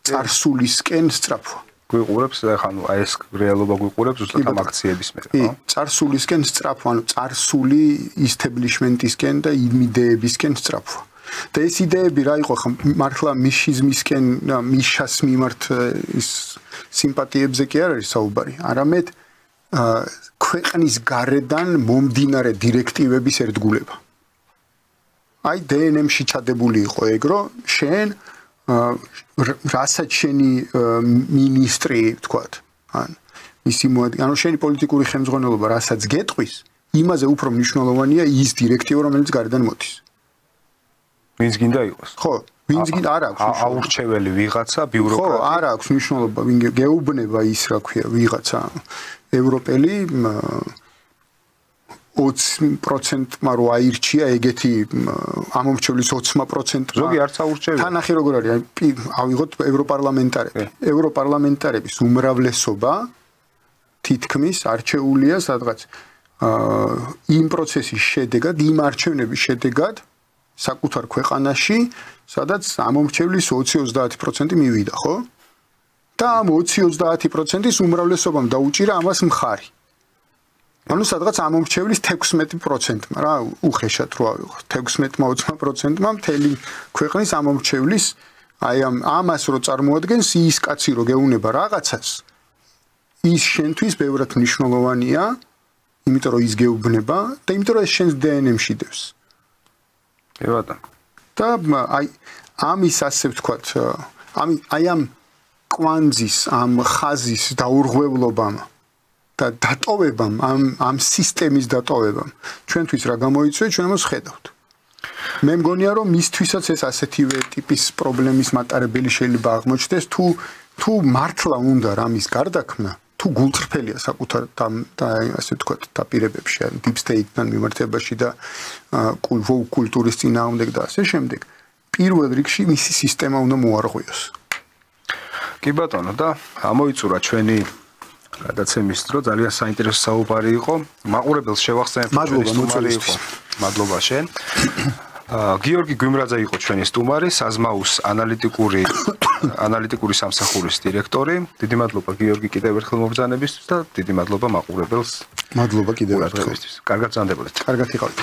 წარსულისკენ სწრაფვა. გვიყურებს ახლა ეს რეალობა გვიყურებს ზუსტად ამ აქციების მერე, ხო? წარსულისკენ სწრაფვა, წარსული ისტებლიშმენტისკენ და იდეებისკენ სწრაფვა. და ეს იდეები რა იყო ხა მართლა მიშიზმისკენ, მიშას მიმართ ის სიმპათიებზე კი არ არის საუბარი, არამედ ქვეყნის გარედან მომდინარე დირექტივების ერთგულება. აი დნმ-ში ჩადებული იყო ეგ, რომ შენ რასაც შენი მინისტრი, ვთქვათ, ანუ შენი პოლიტიკური ხელმძღვანელობა რასაც გეტყვის, იმაზე უფრო მნიშვნელოვანია ის დირექტივა, რომელიც გარედან მოდის. ვინც გინდა იყოს? ხო, ვინც გინდა არ აქვს აურჩეველი ვიღაცა, ბიუროკრატი. ხო, არ აქვს მნიშვნელობა, ვინ გეუბნება ის, რა ქვია, ვიღაცა ევროპელი 20%-მა რო აირჩია ეგეთი ამომრჩევლის 20%-მა. ზოგი არც აურჩევია. თანახი როგორ არის? ავიღოთ ევროპარლამენტარები. ევროპარლამენტარების უმრავლესობა თითქმის არჩეულია სადღაც იმ პროცესის შედეგად, იმ არჩევნების შედეგად საკუთარ ქვეყანაში, სადაც ამომრჩევლის 20-30% მივიდა, ხო? და ამ 20-30%-ის უმრავლესობამ დაუჭირა ამას მხარი. ანუ სადღაც ამომრჩევლის 16%-მა რა, უხეშად რო ავიღოთ, 16-20%-მა მთელი ქვეყნის ამომრჩევლის აი ამას რო წარმოადგენს ის კაცი რო გეუნება რაღაცას, ის შენთვის ბევრად მნიშვნელოვანია, იმიტომ რომ ის გეუბნება და იმიტომ რომ ეს შენს დნმ-ში დევს. კი ბატონო. და აი ამის ასე ვთქვათ, აი ამ კვანძის, ამ ხაზის დაურღვევლობამ და დატოვებამ, ამ სისტემის დატოვებამ ჩვენთვის რა გამოიწვია, ჩვენ ამას ხედავთ. მე მგონია რომ მისთვისაც ეს ასეთივე ტიპის პრობლემის მატარებელი შეიძლება აღმოჩნდეს თუ მართლა უნდა რამის გარდაქმნა, თუ გულწრფელია საკუთარ და ასე ვთქვათ დაპირებებში, deep state-თან მიმართებაში და კულტურის წინააღმდეგ და ასე შემდეგ, პირველ რიგში მისი სისტემა უნდა მოარღვიოს. კი ბატონო და ამოიწურა ჩვენი გადაცემის დრო, ძალიან საინტერესო საუბარი იყო. მაყურებელს შევახსენებ ჩვენი სტუმარი იყო. მადლობა შენ. გიორგი გვიმრაძე იყო ჩვენი სტუმარი, საზმაუს ანალიტიკური სამსახურის დირექტორი. დიდი მადლობა გიორგი კიდევ ერთხელ მობრძანებისთვის და დიდი მადლობა მაყურებელს. მადლობა კიდევ ერთხელ. კარგად ზანდებოდეთ. კარგად იყავით.